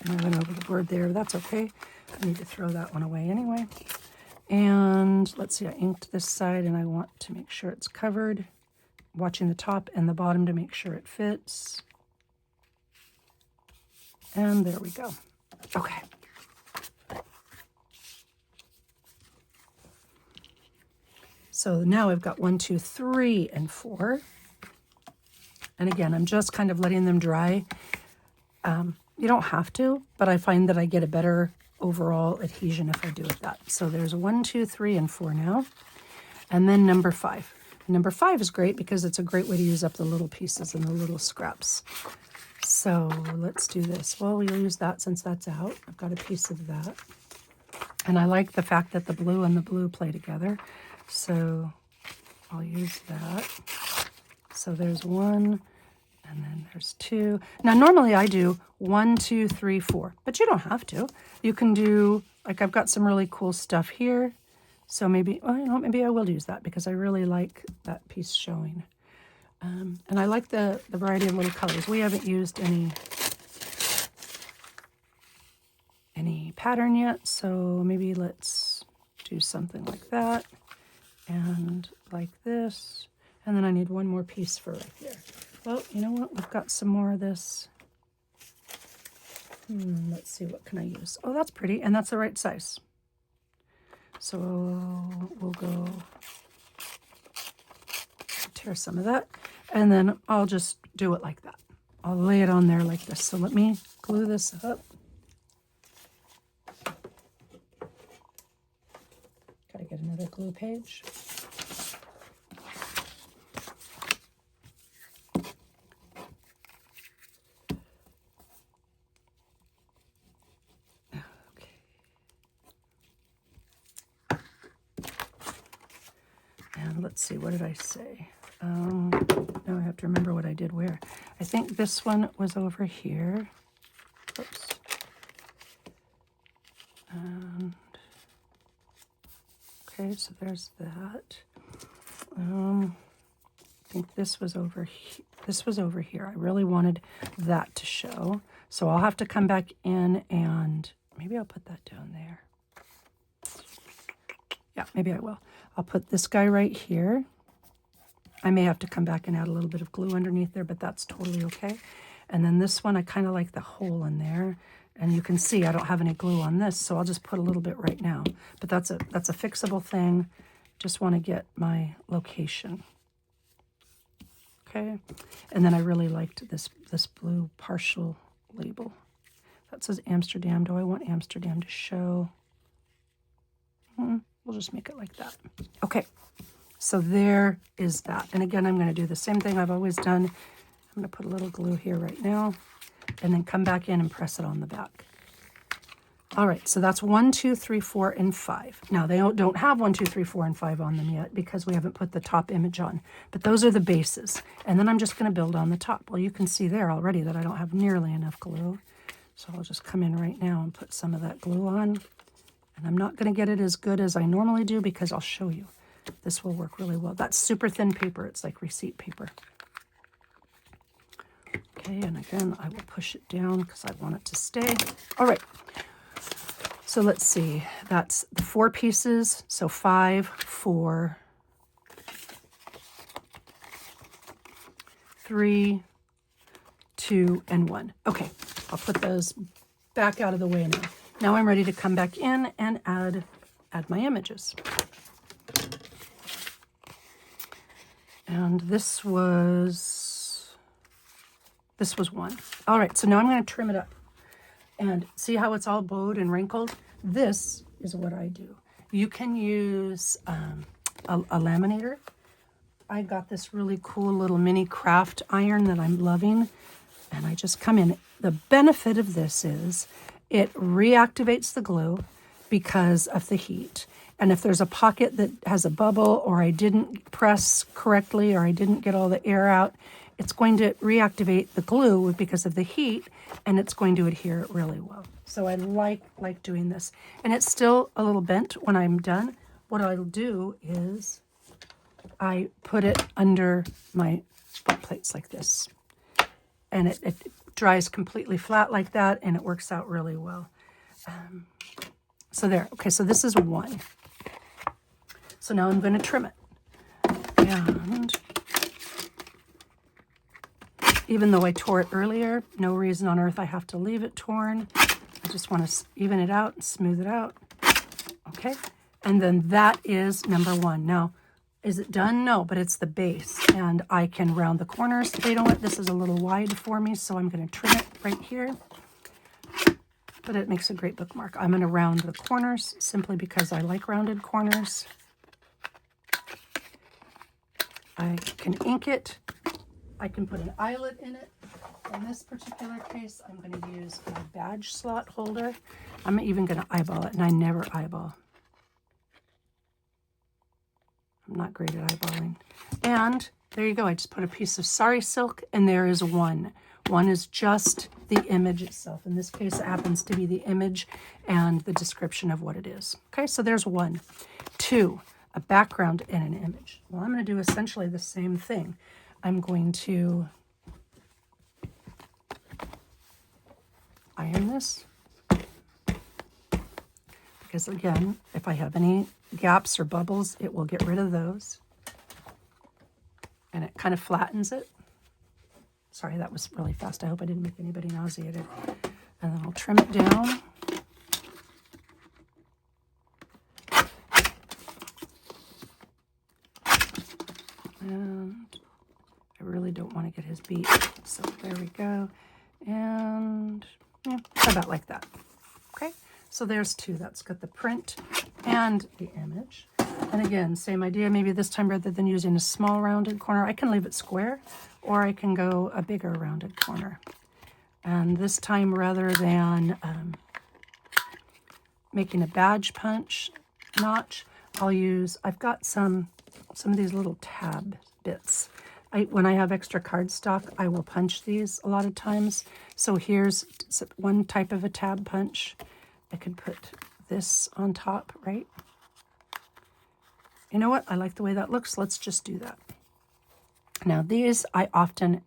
I went over the board there. That's okay. I need to throw that one away anyway. And let's see, I inked this side and I want to make sure it's covered. Watching the top and the bottom to make sure it fits. And there we go. Okay. So now I've got 1, 2, 3, and 4. And again, I'm just kind of letting them dry. You don't have to, but I find that I get a better overall adhesion if I do it that. So there's 1, 2, 3, and 4 now. And then number 5. Number 5 is great because it's a great way to use up the little pieces and the little scraps. So let's do this. Well, we'll use that since that's out. I've got a piece of that. And I like the fact that the blue and the blue play together. So I'll use that. So there's 1. And then there's 2. Now, normally I do 1, 2, 3, 4, but you don't have to. You can do, like I've got some really cool stuff here. So maybe, well, maybe I will use that because I really like that piece showing. And I like the variety of little colors. We haven't used any pattern yet, so maybe let's do something like that and like this. And then I need 1 more piece for right there. Well, you know what? We've got some more of this. Let's see, what can I use? Oh, that's pretty, and that's the right size. So we'll go tear some of that, and then I'll just do it like that. I'll lay it on there like this. So let me glue this up. Gotta get another glue page. let's see, what did I say? Now I have to remember what I did where. I think this one was over here. Oops. And, okay, so there's that. I think this was over here. This was over here. I really wanted that to show. So I'll have to come back in and maybe I'll put that down there. Yeah, maybe I will. I'll put this guy right here. I may have to come back and add a little bit of glue underneath there, but that's totally okay. And then this one, I kind of like the hole in there. And you can see I don't have any glue on this, so I'll just put a little bit right now. But that's a fixable thing. Just want to get my location. Okay. And then I really liked this blue partial label. That says Amsterdam. Do I want Amsterdam to show? We'll just make it like that. Okay. So there is that. And again, I'm going to do the same thing I've always done. I'm going to put a little glue here right now and then come back in and press it on the back. All right, so that's 1, 2, 3, 4, and 5. Now, they don't have 1, 2, 3, 4, and 5 on them yet because we haven't put the top image on. But those are the bases. And then I'm just going to build on the top. Well, you can see there already that I don't have nearly enough glue. So I'll just come in right now and put some of that glue on. And I'm not going to get it as good as I normally do because I'll show you. This will work really well. That's super thin paper. It's like receipt paper. Okay, and again, I will push it down because I want it to stay. All right. So let's see. That's the 4 pieces. So 5, 4, 3, 2, and 1. Okay, I'll put those back out of the way now. Now I'm ready to come back in and add my images. And this was 1. All right, so now I'm going to trim it up. And see how it's all bowed and wrinkled? This is what I do. You can use a laminator. I got this really cool little mini craft iron that I'm loving. And I just come in. The benefit of this is it reactivates the glue because of the heat. And if there's a pocket that has a bubble or I didn't press correctly or I didn't get all the air out, it's going to reactivate the glue because of the heat and it's going to adhere really well. So I like doing this. And it's still a little bent when I'm done. What I'll do is I put it under my spot plates like this. And it dries completely flat like that and it works out really well. So there. Okay, so this is 1. So now I'm going to trim it. And even though I tore it earlier, no reason on earth I have to leave it torn. I just want to even it out and smooth it out. Okay, and then that is number 1. Now, is it done? No, but it's the base. And I can round the corners. You know what? This is a little wide for me, so I'm going to trim it right here. But it makes a great bookmark. I'm going to round the corners simply because I like rounded corners. I can ink it. I can put an eyelet in it. In this particular case, I'm going to use a badge slot holder. I'm even going to eyeball it, and I never eyeball. I'm not great at eyeballing. And there you go. I just put a piece of sari silk, and there is 1. 1 is just the image itself. In this case, it happens to be the image and the description of what it is. Okay, so there's 1. 2, a background and an image. Well, I'm going to do essentially the same thing. I'm going to iron this because, again, if I have any gaps or bubbles, it will get rid of those. And it kind of flattens it. Sorry, that was really fast. I hope I didn't make anybody nauseated. And then I'll trim it down. And I really don't want to get his beak. So there we go. And yeah, about like that. Okay, so there's 2. That's got the print and the image. And again, same idea. Maybe this time rather than using a small rounded corner, I can leave it square or I can go a bigger rounded corner. And this time rather than making a badge punch notch, I've got some some of these little tab bits. When I have extra cardstock, I will punch these a lot of times. So here's one type of a tab punch. I could put this on top, right? You know what? I like the way that looks. Let's just do that. Now these I often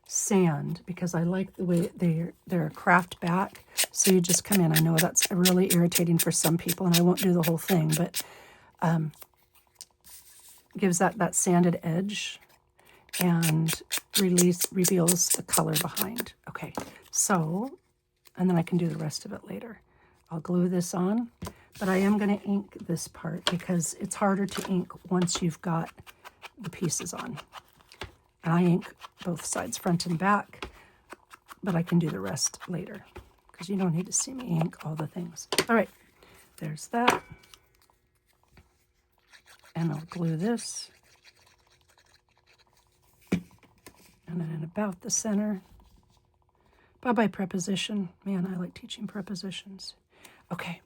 sand because I like the way they're a craft back. So you just come in. I know that's really irritating for some people, and I won't do the whole thing, but gives that sanded edge and reveals the color behind. Okay, so, and then I can do the rest of it later. I'll glue this on, but I am going to ink this part because it's harder to ink once you've got the pieces on. And I ink both sides, front and back, but I can do the rest later because you don't need to see me ink all the things. All right, there's that. And I'll glue this. And then in about the center. Bye-bye preposition. Man, I like teaching prepositions. Okay.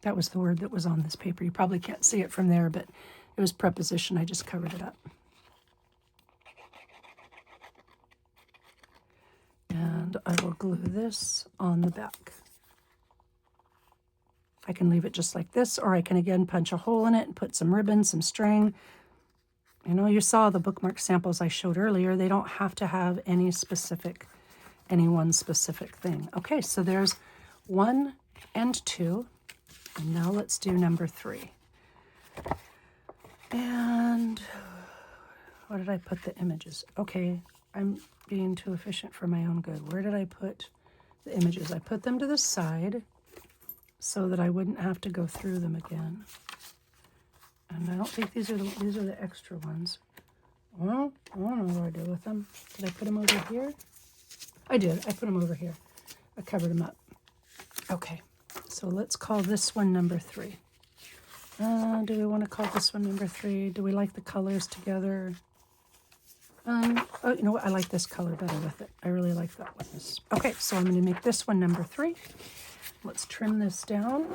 That was the word that was on this paper. You probably can't see it from there, but it was preposition. I just covered it up. And I will glue this on the back. I can leave it just like this, or I can again punch a hole in it and put some ribbon, some string. You know, you saw the bookmark samples I showed earlier. They don't have to have any one specific thing. Okay, so there's 1 and 2. And now let's do number 3. And where did I put the images? Okay, I'm being too efficient for my own good. Where did I put the images? I put them to the side so that I wouldn't have to go through them again. And I don't think these are the extra ones. Well, I don't know what I did with them. Did I put them over here? I did. I put them over here. I covered them up. Okay, so let's call this one number 3. Do we want to call this one number 3? Do we like the colors together? Oh, you know what? I like this color better with it. I really like that one. Okay, so I'm going to make this one number 3. Let's trim this down.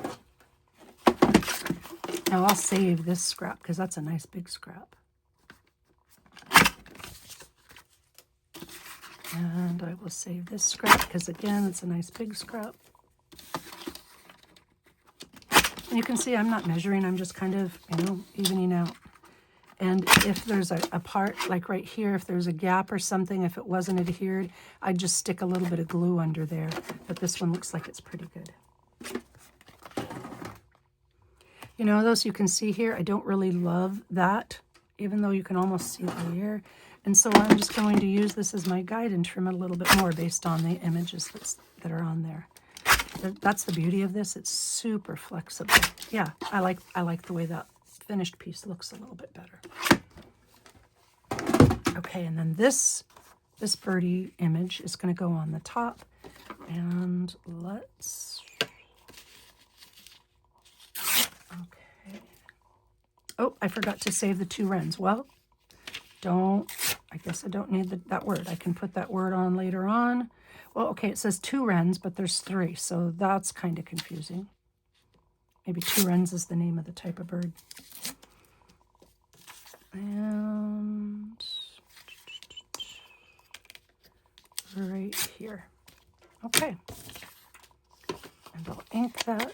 Now I'll save this scrap because that's a nice big scrap. And I will save this scrap because again, it's a nice big scrap. And you can see I'm not measuring, I'm just kind of, evening out. And if there's a part, like right here, if there's a gap or something, if it wasn't adhered, I'd just stick a little bit of glue under there. But this one looks like it's pretty good. You know, those you can see here, I don't really love that, even though you can almost see the layer. And so I'm just going to use this as my guide and trim it a little bit more based on the images that are on there. That's the beauty of this. It's super flexible. Yeah, I like the way that finished piece looks a little bit better. Okay, and then this birdie image is going to go on the top. And let's... Okay. Oh, I forgot to save the 2 wrens. Well, I guess I don't need that word. I can put that word on later on. Well, okay, it says 2 wrens, but there's 3, so that's kind of confusing. Maybe 2 wrens is the name of the type of bird. And right here. Okay. And I'll ink that.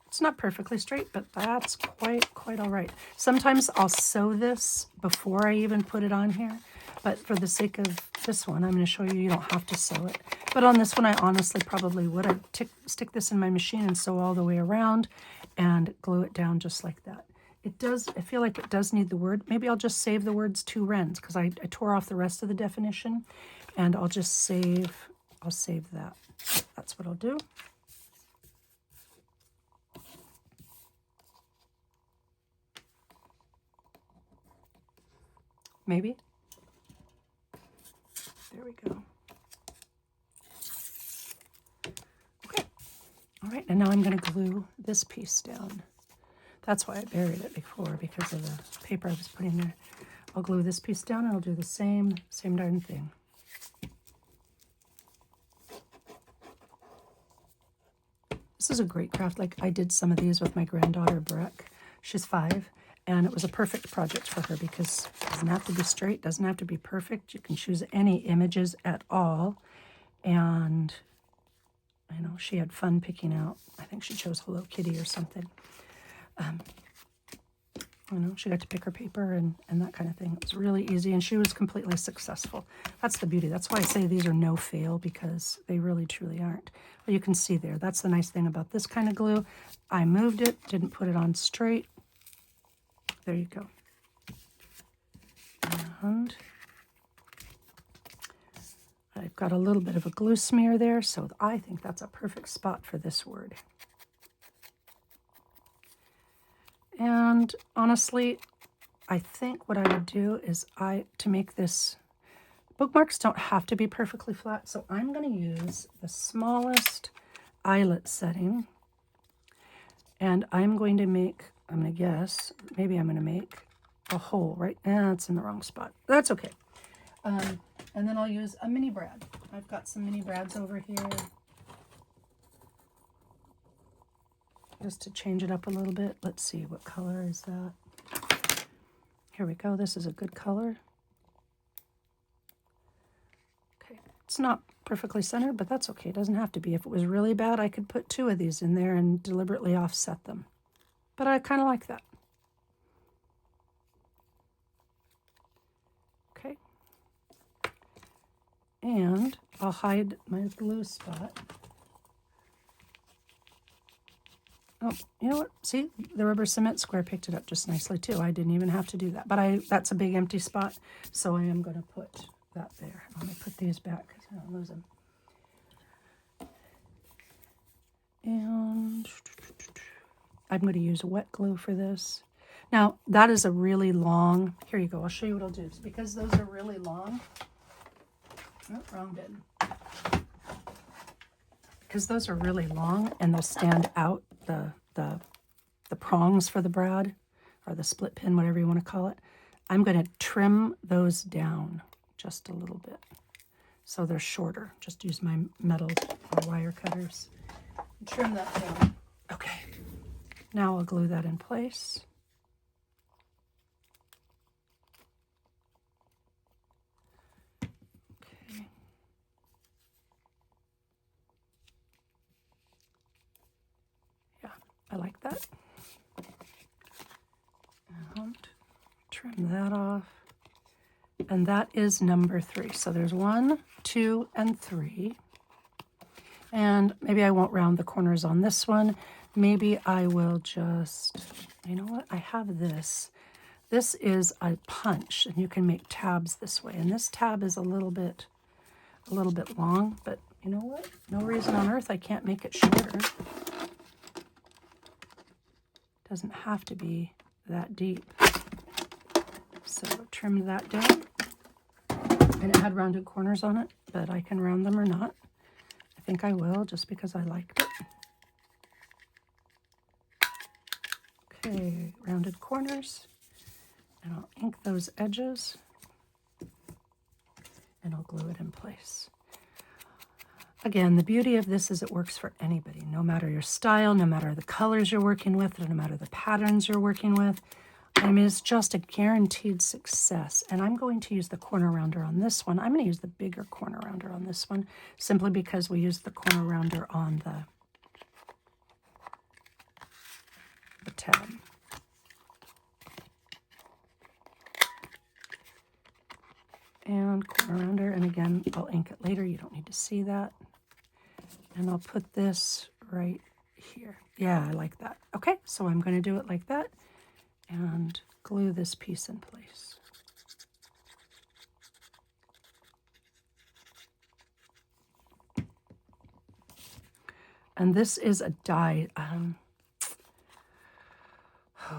It's not perfectly straight, but that's quite all right. Sometimes I'll sew this before I even put it on here, but for the sake of this one, I'm going to show you don't have to sew it. But on this one, I honestly probably would. I'd stick this in my machine and sew all the way around and glue it down just like that. It does, I feel like it does need the word. Maybe I'll just save the words 2 wrens because I tore off the rest of the definition, and I'll save that. That's what I'll do. Maybe. There we go. Okay. All right, and now I'm going to glue this piece down. That's why I buried it before, because of the paper I was putting there. I'll glue this piece down and I'll do the same darn thing. This is a great craft. Like, I did some of these with my granddaughter, Brooke. She's 5, And it was a perfect project for her because it doesn't have to be straight, doesn't have to be perfect. You can choose any images at all. And I know she had fun picking out, I think she chose Hello Kitty or something. You know, she got to pick her paper and that kind of thing. It was really easy, and she was completely successful. That's the beauty. That's why I say these are no fail, because they really, truly aren't. But you can see there, that's the nice thing about this kind of glue. I moved it, didn't put it on straight. There you go. And I've got a little bit of a glue smear there, so I think that's a perfect spot for this word. And honestly, I think what I would do is to make this, bookmarks don't have to be perfectly flat, so I'm going to use the smallest eyelet setting, and I'm going to make, I'm going to guess, maybe I'm going to make a hole right, it's in the wrong spot. That's okay. And then I'll use a mini brad. I've got some mini brads over here, just to change it up a little bit. Let's see, what color is that? Here we go. This is a good color. Okay, it's not perfectly centered, but that's okay. It doesn't have to be. If it was really bad, I could put 2 of these in there and deliberately offset them. But I kind of like that. Okay. And I'll hide my glue spot. Oh, you know what? See, the rubber cement square picked it up just nicely too. I didn't even have to do that. But that's a big empty spot, so I am going to put that there. Let me put these back because I don't lose them. And I'm going to use wet glue for this. Now, that is a really long, here you go, I'll show you what I'll do. It's because those are really long. Oh, wrong bit. Because those are really long and they'll stand out, the prongs for the brad, or the split pin, whatever you want to call it. I'm going to trim those down just a little bit so they're shorter. Just use my metal or wire cutters. Trim that down. Okay. Now I'll glue that in place. Okay. Yeah, I like that. And trim that off. And that is number 3. So there's 1, 2, and 3. And maybe I won't round the corners on this one. Maybe I will just, you know what? I have this. This is a punch, and you can make tabs this way. And this tab is a little bit long, but you know what? No reason on earth I can't make it shorter. Doesn't have to be that deep. So trim that down. And it had rounded corners on it, but I can round them or not. I think I will, just because I liked it. Okay, rounded corners. And I'll ink those edges. And I'll glue it in place. Again, the beauty of this is it works for anybody, no matter your style, no matter the colors you're working with, no matter the patterns you're working with. I mean, it's just a guaranteed success. And I'm going to use the corner rounder on this one. I'm going to use the bigger corner rounder on this one, simply because we used the corner rounder on the tab. And corner rounder, and again, I'll ink it later. You don't need to see that. And I'll put this right here. Yeah, I like that. Okay, so I'm going to do it like that and glue this piece in place. And this is a die. Oh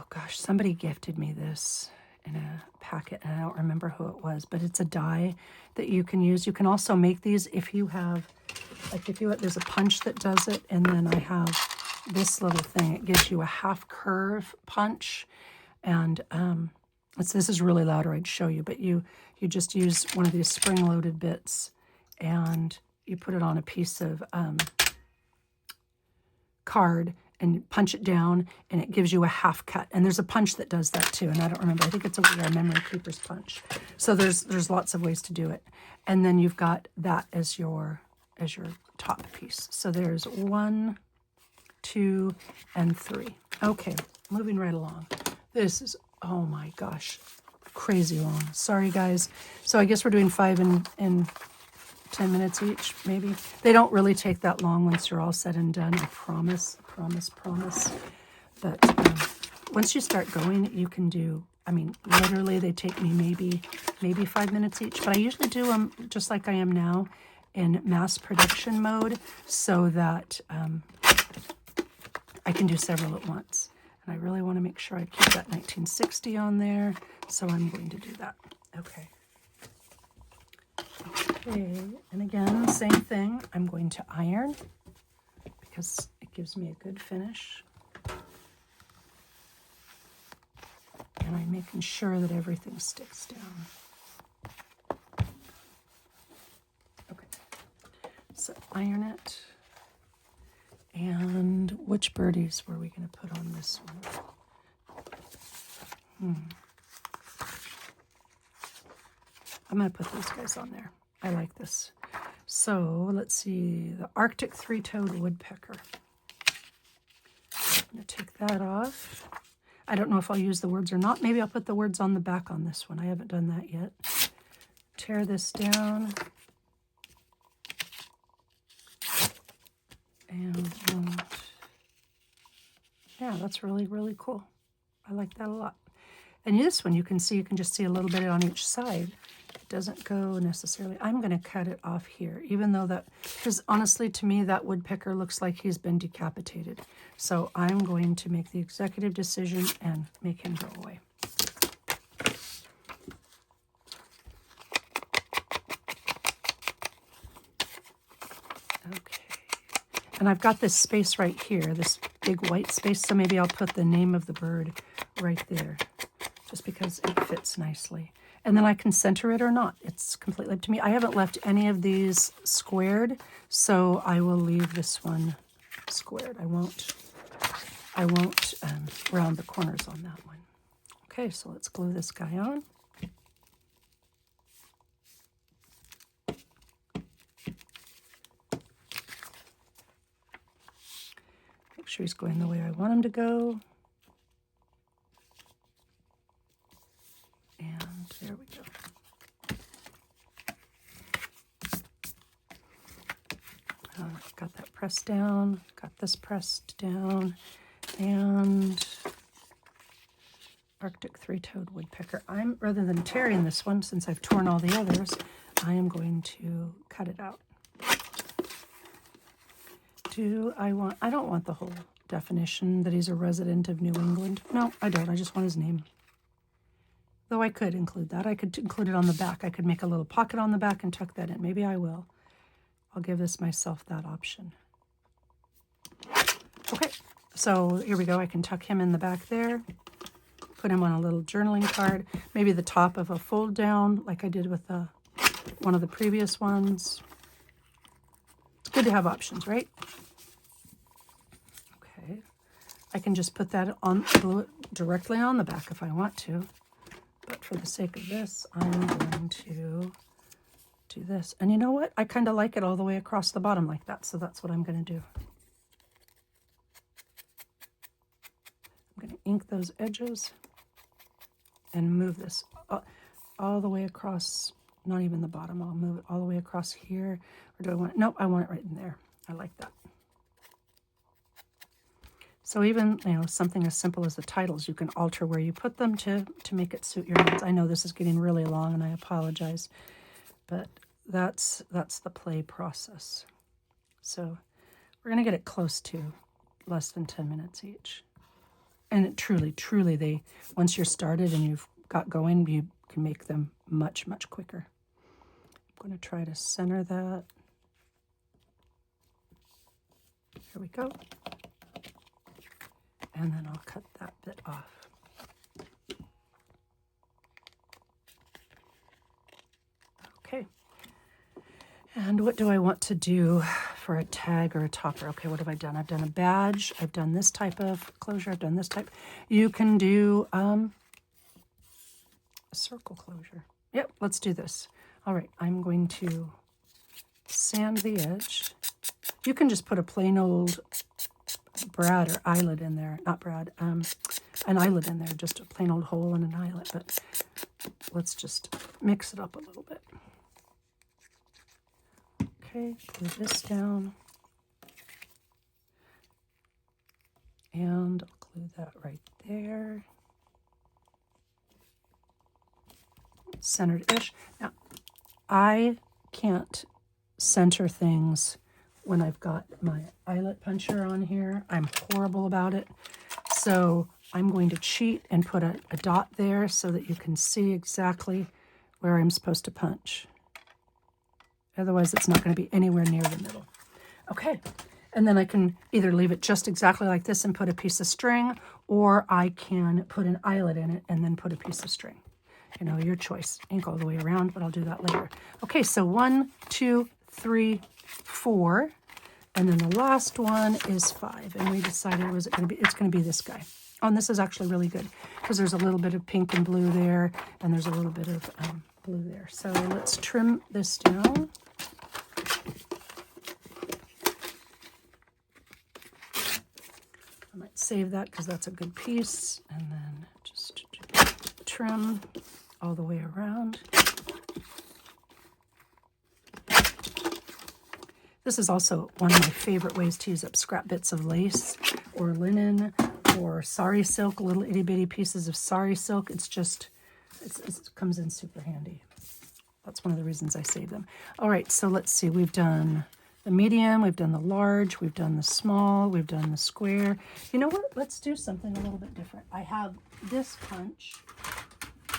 gosh, somebody gifted me this in a packet, and I don't remember who it was, but it's a die that you can use. You can also make these if you have, like if you have, there's a punch that does it, and then I have this little thing. It gives you a half curve punch, and this is really loud, or I'd show you, but you just use one of these spring-loaded bits, and you put it on a piece of card, and punch it down, and it gives you a half cut. And there's a punch that does that too, and I don't remember. I think it's a memory keeper's punch. So there's lots of ways to do it. And then you've got that as your top piece. So there's 1, 2, and 3. Okay, moving right along. This is, oh my gosh, crazy long. Sorry, guys. So I guess we're doing 5 in 10 minutes each, maybe. They don't really take that long once you're all said and done. I promise. But once you start going, you can do, I mean, literally they take me maybe 5 minutes each. But I usually do them just like I am now in mass production mode so that I can do several at once. And I really want to make sure I keep that 1960 on there. So I'm going to do that. Okay, and again, same thing. I'm going to iron because it gives me a good finish. And I'm making sure that everything sticks down. Okay, so iron it. And which birdies were we going to put on this one? I'm going to put these guys on there. I like this. So let's see, the Arctic three-toed woodpecker. I'm going to take that off. I don't know if I'll use the words or not. Maybe I'll put the words on the back on this one. I haven't done that yet. Tear this down. And yeah, that's really, really cool. I like that a lot. And this one, you can just see a little bit on each side. It doesn't go necessarily. I'm going to cut it off here, even though that, because honestly, to me, that woodpecker looks like he's been decapitated. So I'm going to make the executive decision and make him go away. Okay. And I've got this space right here, this big white space, so maybe I'll put the name of the bird right there, just because it fits nicely. And then I can center it or not. It's completely up to me. I haven't left any of these squared, so I will leave this one squared. I won't round the corners on that one. Okay, so let's glue this guy on. Make sure he's going the way I want him to go. And there we go. Got that pressed down, got this pressed down, and Arctic three-toed woodpecker. Rather than tearing this one, since I've torn all the others, I am going to cut it out. I don't want the whole definition that he's a resident of New England. No, I don't. I just want his name. Though I could include that. I could include it on the back. I could make a little pocket on the back and tuck that in. Maybe I will. I'll give myself that option. Okay, so here we go. I can tuck him in the back there. Put him on a little journaling card. Maybe the top of a fold down like I did with one of the previous ones. It's good to have options, right? Okay. I can just put that glue it directly on the back if I want to. But for the sake of this, I'm going to do this. And you know what? I kind of like it all the way across the bottom like that. So that's what I'm going to do. I'm going to ink those edges and move this all the way across, not even the bottom. I'll move it all the way across here. Or do I want it? Nope, I want it right in there. I like that. So even, something as simple as the titles, you can alter where you put them to make it suit your needs. I know this is getting really long, and I apologize, but that's the play process. So we're going to get it close to less than 10 minutes each. And it truly, once you're started and you've got going, you can make them much, much quicker. I'm going to try to center that. Here we go. And then I'll cut that bit off. Okay. And what do I want to do for a tag or a topper. Okay, what have I done? I've done a badge. I've done this type of closure. I've done this type. You can do a circle closure. Yep, let's do this. All right, I'm going to sand the edge. You can just put a plain old brad or eyelet in there. Not brad, an eyelet in there. Just a plain old hole and an eyelet. But let's just mix it up a little bit. Okay, glue this down. And I'll glue that right there. Centered-ish. Now, I can't center things when I've got my eyelet puncher on here. I'm horrible about it. So I'm going to cheat and put a dot there so that you can see exactly where I'm supposed to punch. Otherwise, it's not going to be anywhere near the middle. Okay, and then I can either leave it just exactly like this and put a piece of string, or I can put an eyelet in it and then put a piece of string. You know, your choice. Ink all the way around, but I'll do that later. Okay, so 1, 2, 3, 4, and then the last one is 5. And we decided it's going to be this guy. Oh, and this is actually really good because there's a little bit of pink and blue there, and there's a little bit of blue there. So let's trim this down. I might save that because that's a good piece, and then just trim all the way around. This is also one of my favorite ways to use up scrap bits of lace or linen or sari silk, little itty bitty pieces of sari silk. It comes in super handy. That's one of the reasons I save them. All right, so let's see. We've done the medium, we've done the large, we've done the small, we've done the square. You know what? Let's do something a little bit different. I have this punch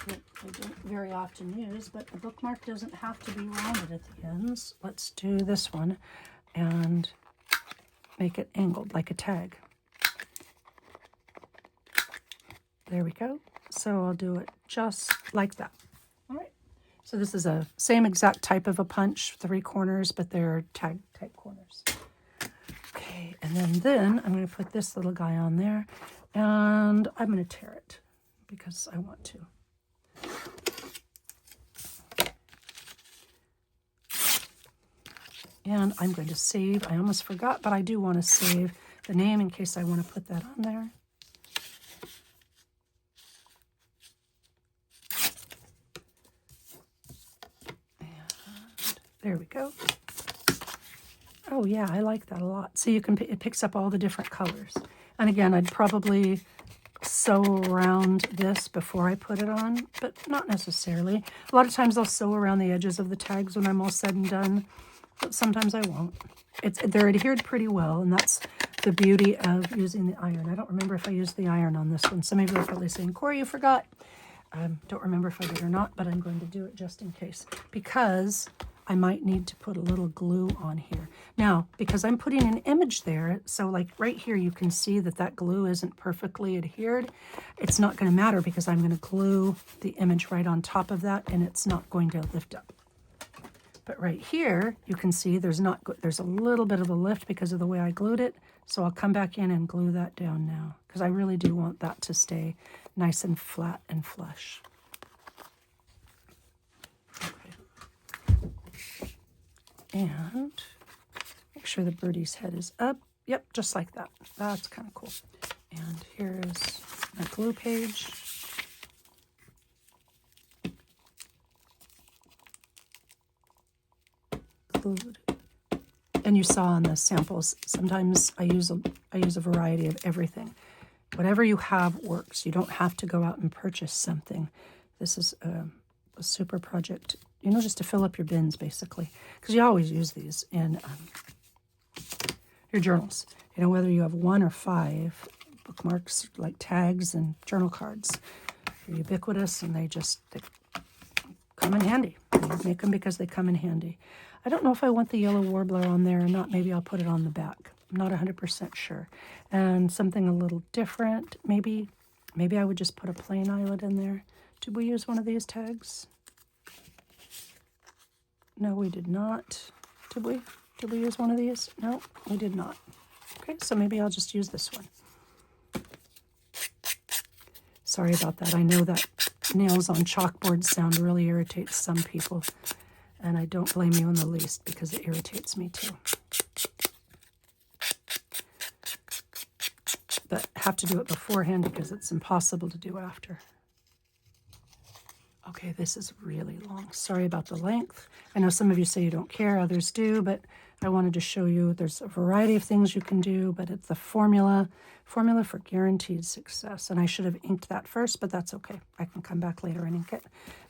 that I don't very often use, but the bookmark doesn't have to be rounded at the ends. Let's do this one and make it angled like a tag. There we go. So I'll do it just like that. All right. So this is a same exact type of a punch, 3 corners, but they're tag type corners. Okay, and then I'm going to put this little guy on there, and I'm going to tear it because I want to. And I'm going to save. I almost forgot, but I do want to save the name in case I want to put that on there. And there we go. Oh yeah, I like that a lot. So it picks up all the different colors. And again, I'd probably sew around this before I put it on, but not necessarily. A lot of times I'll sew around the edges of the tags when I'm all said and done, but sometimes I won't. They're adhered pretty well, and that's the beauty of using the iron. I don't remember if I used the iron on this one. Some of you are probably saying, Corey, you forgot. Don't remember if I did or not, but I'm going to do it just in case because I might need to put a little glue on here. Now, because I'm putting an image there, so like right here you can see that glue isn't perfectly adhered. It's not going to matter because I'm going to glue the image right on top of that, and it's not going to lift up. But right here, you can see there's a little bit of a lift because of the way I glued it. So I'll come back in and glue that down now because I really do want that to stay nice and flat and flush. Okay. And make sure the birdie's head is up. Yep, just like that. That's kind of cool. And here's my glue page. Glued. And you saw on the samples, sometimes I use a variety of everything. Whatever you have works. You don't have to go out and purchase something. This is a super project, just to fill up your bins, basically. Because you always use these in your journals. Whether you have 1 or 5 bookmarks, like tags and journal cards. They're ubiquitous, and they come in handy. You make them because they come in handy. I don't know if I want the yellow warbler on there or not. Maybe I'll put it on the back. I'm not 100% sure. And something a little different. Maybe I would just put a plain eyelet in there. Did we use one of these tags? No, we did not. Did we? Did we use one of these? No, we did not. Okay, so maybe I'll just use this one. Sorry about that. I know that nails on chalkboard sound really irritates some people, and I don't blame you in the least because it irritates me too. But have to do it beforehand because it's impossible to do after. Okay, this is really long. Sorry about the length. I know some of you say you don't care, others do, but I wanted to show you there's a variety of things you can do, but it's the formula for guaranteed success. And I should have inked that first, but that's okay. I can come back later and ink it,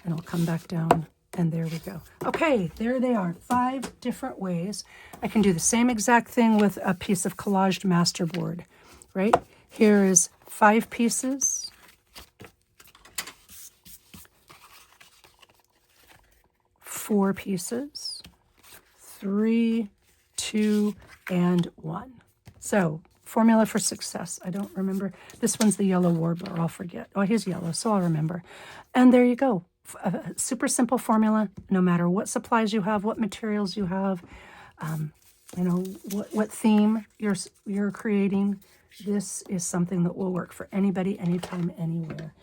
and I'll come back down, and there we go. Okay, there they are, 5 different ways. I can do the same exact thing with a piece of collaged masterboard, right? Here is 5 pieces. 4 pieces, 3, 2, and 1. So, formula for success. I don't remember. This one's the yellow warbler. I'll forget. Oh, he's yellow, so I'll remember. And there you go. A super simple formula, no matter what supplies you have, what materials you have, you know, what theme you're creating. This is something that will work for anybody, anytime, anywhere.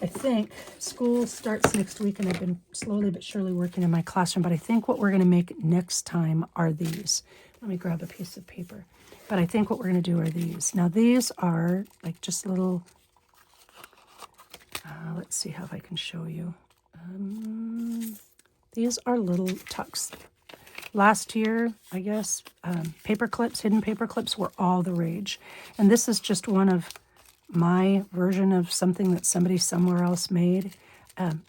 I think school starts next week, and I've been slowly but surely working in my classroom, but I think what we're going to make next time are these. Let me grab a piece of paper. But I think what we're going to do are these. Now, these are like just little, let's see how I can show you. These are little tucks. Last year, I guess, paper clips, hidden paper clips were all the rage. And this is just one of my version of something that somebody somewhere else made.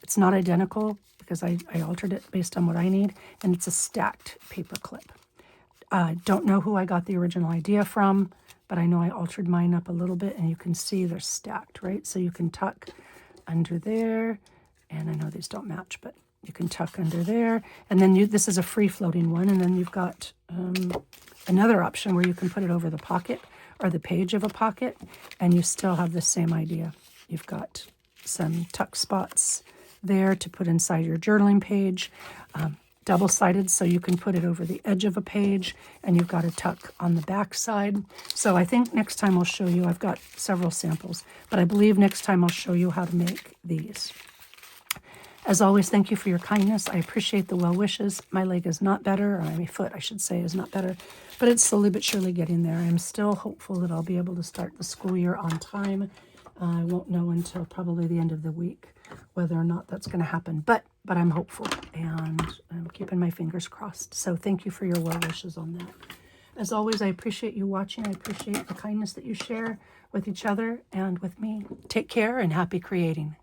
It's not identical because I altered it based on what I need, and it's a stacked paper clip. Don't know who I got the original idea from, but I know I altered mine up a little bit, and you can see they're stacked, right? So you can tuck under there, and I know these don't match, but you can tuck under there, and then this is a free-floating one, and then you've got another option where you can put it over the pocket or the page of a pocket, and you still have the same idea. You've got some tuck spots there to put inside your journaling page, double-sided, so you can put it over the edge of a page, and you've got a tuck on the back side. So I think next time I'll show you, I've got several samples, but I believe next time I'll show you how to make these. As always, thank you for your kindness. I appreciate the well wishes. My leg is not better, or my foot, I should say, is not better, but it's slowly but surely getting there. I'm still hopeful that I'll be able to start the school year on time. I won't know until probably the end of the week whether or not that's going to happen, but I'm hopeful, and I'm keeping my fingers crossed. So thank you for your well wishes on that. As always, I appreciate you watching. I appreciate the kindness that you share with each other and with me. Take care and happy creating.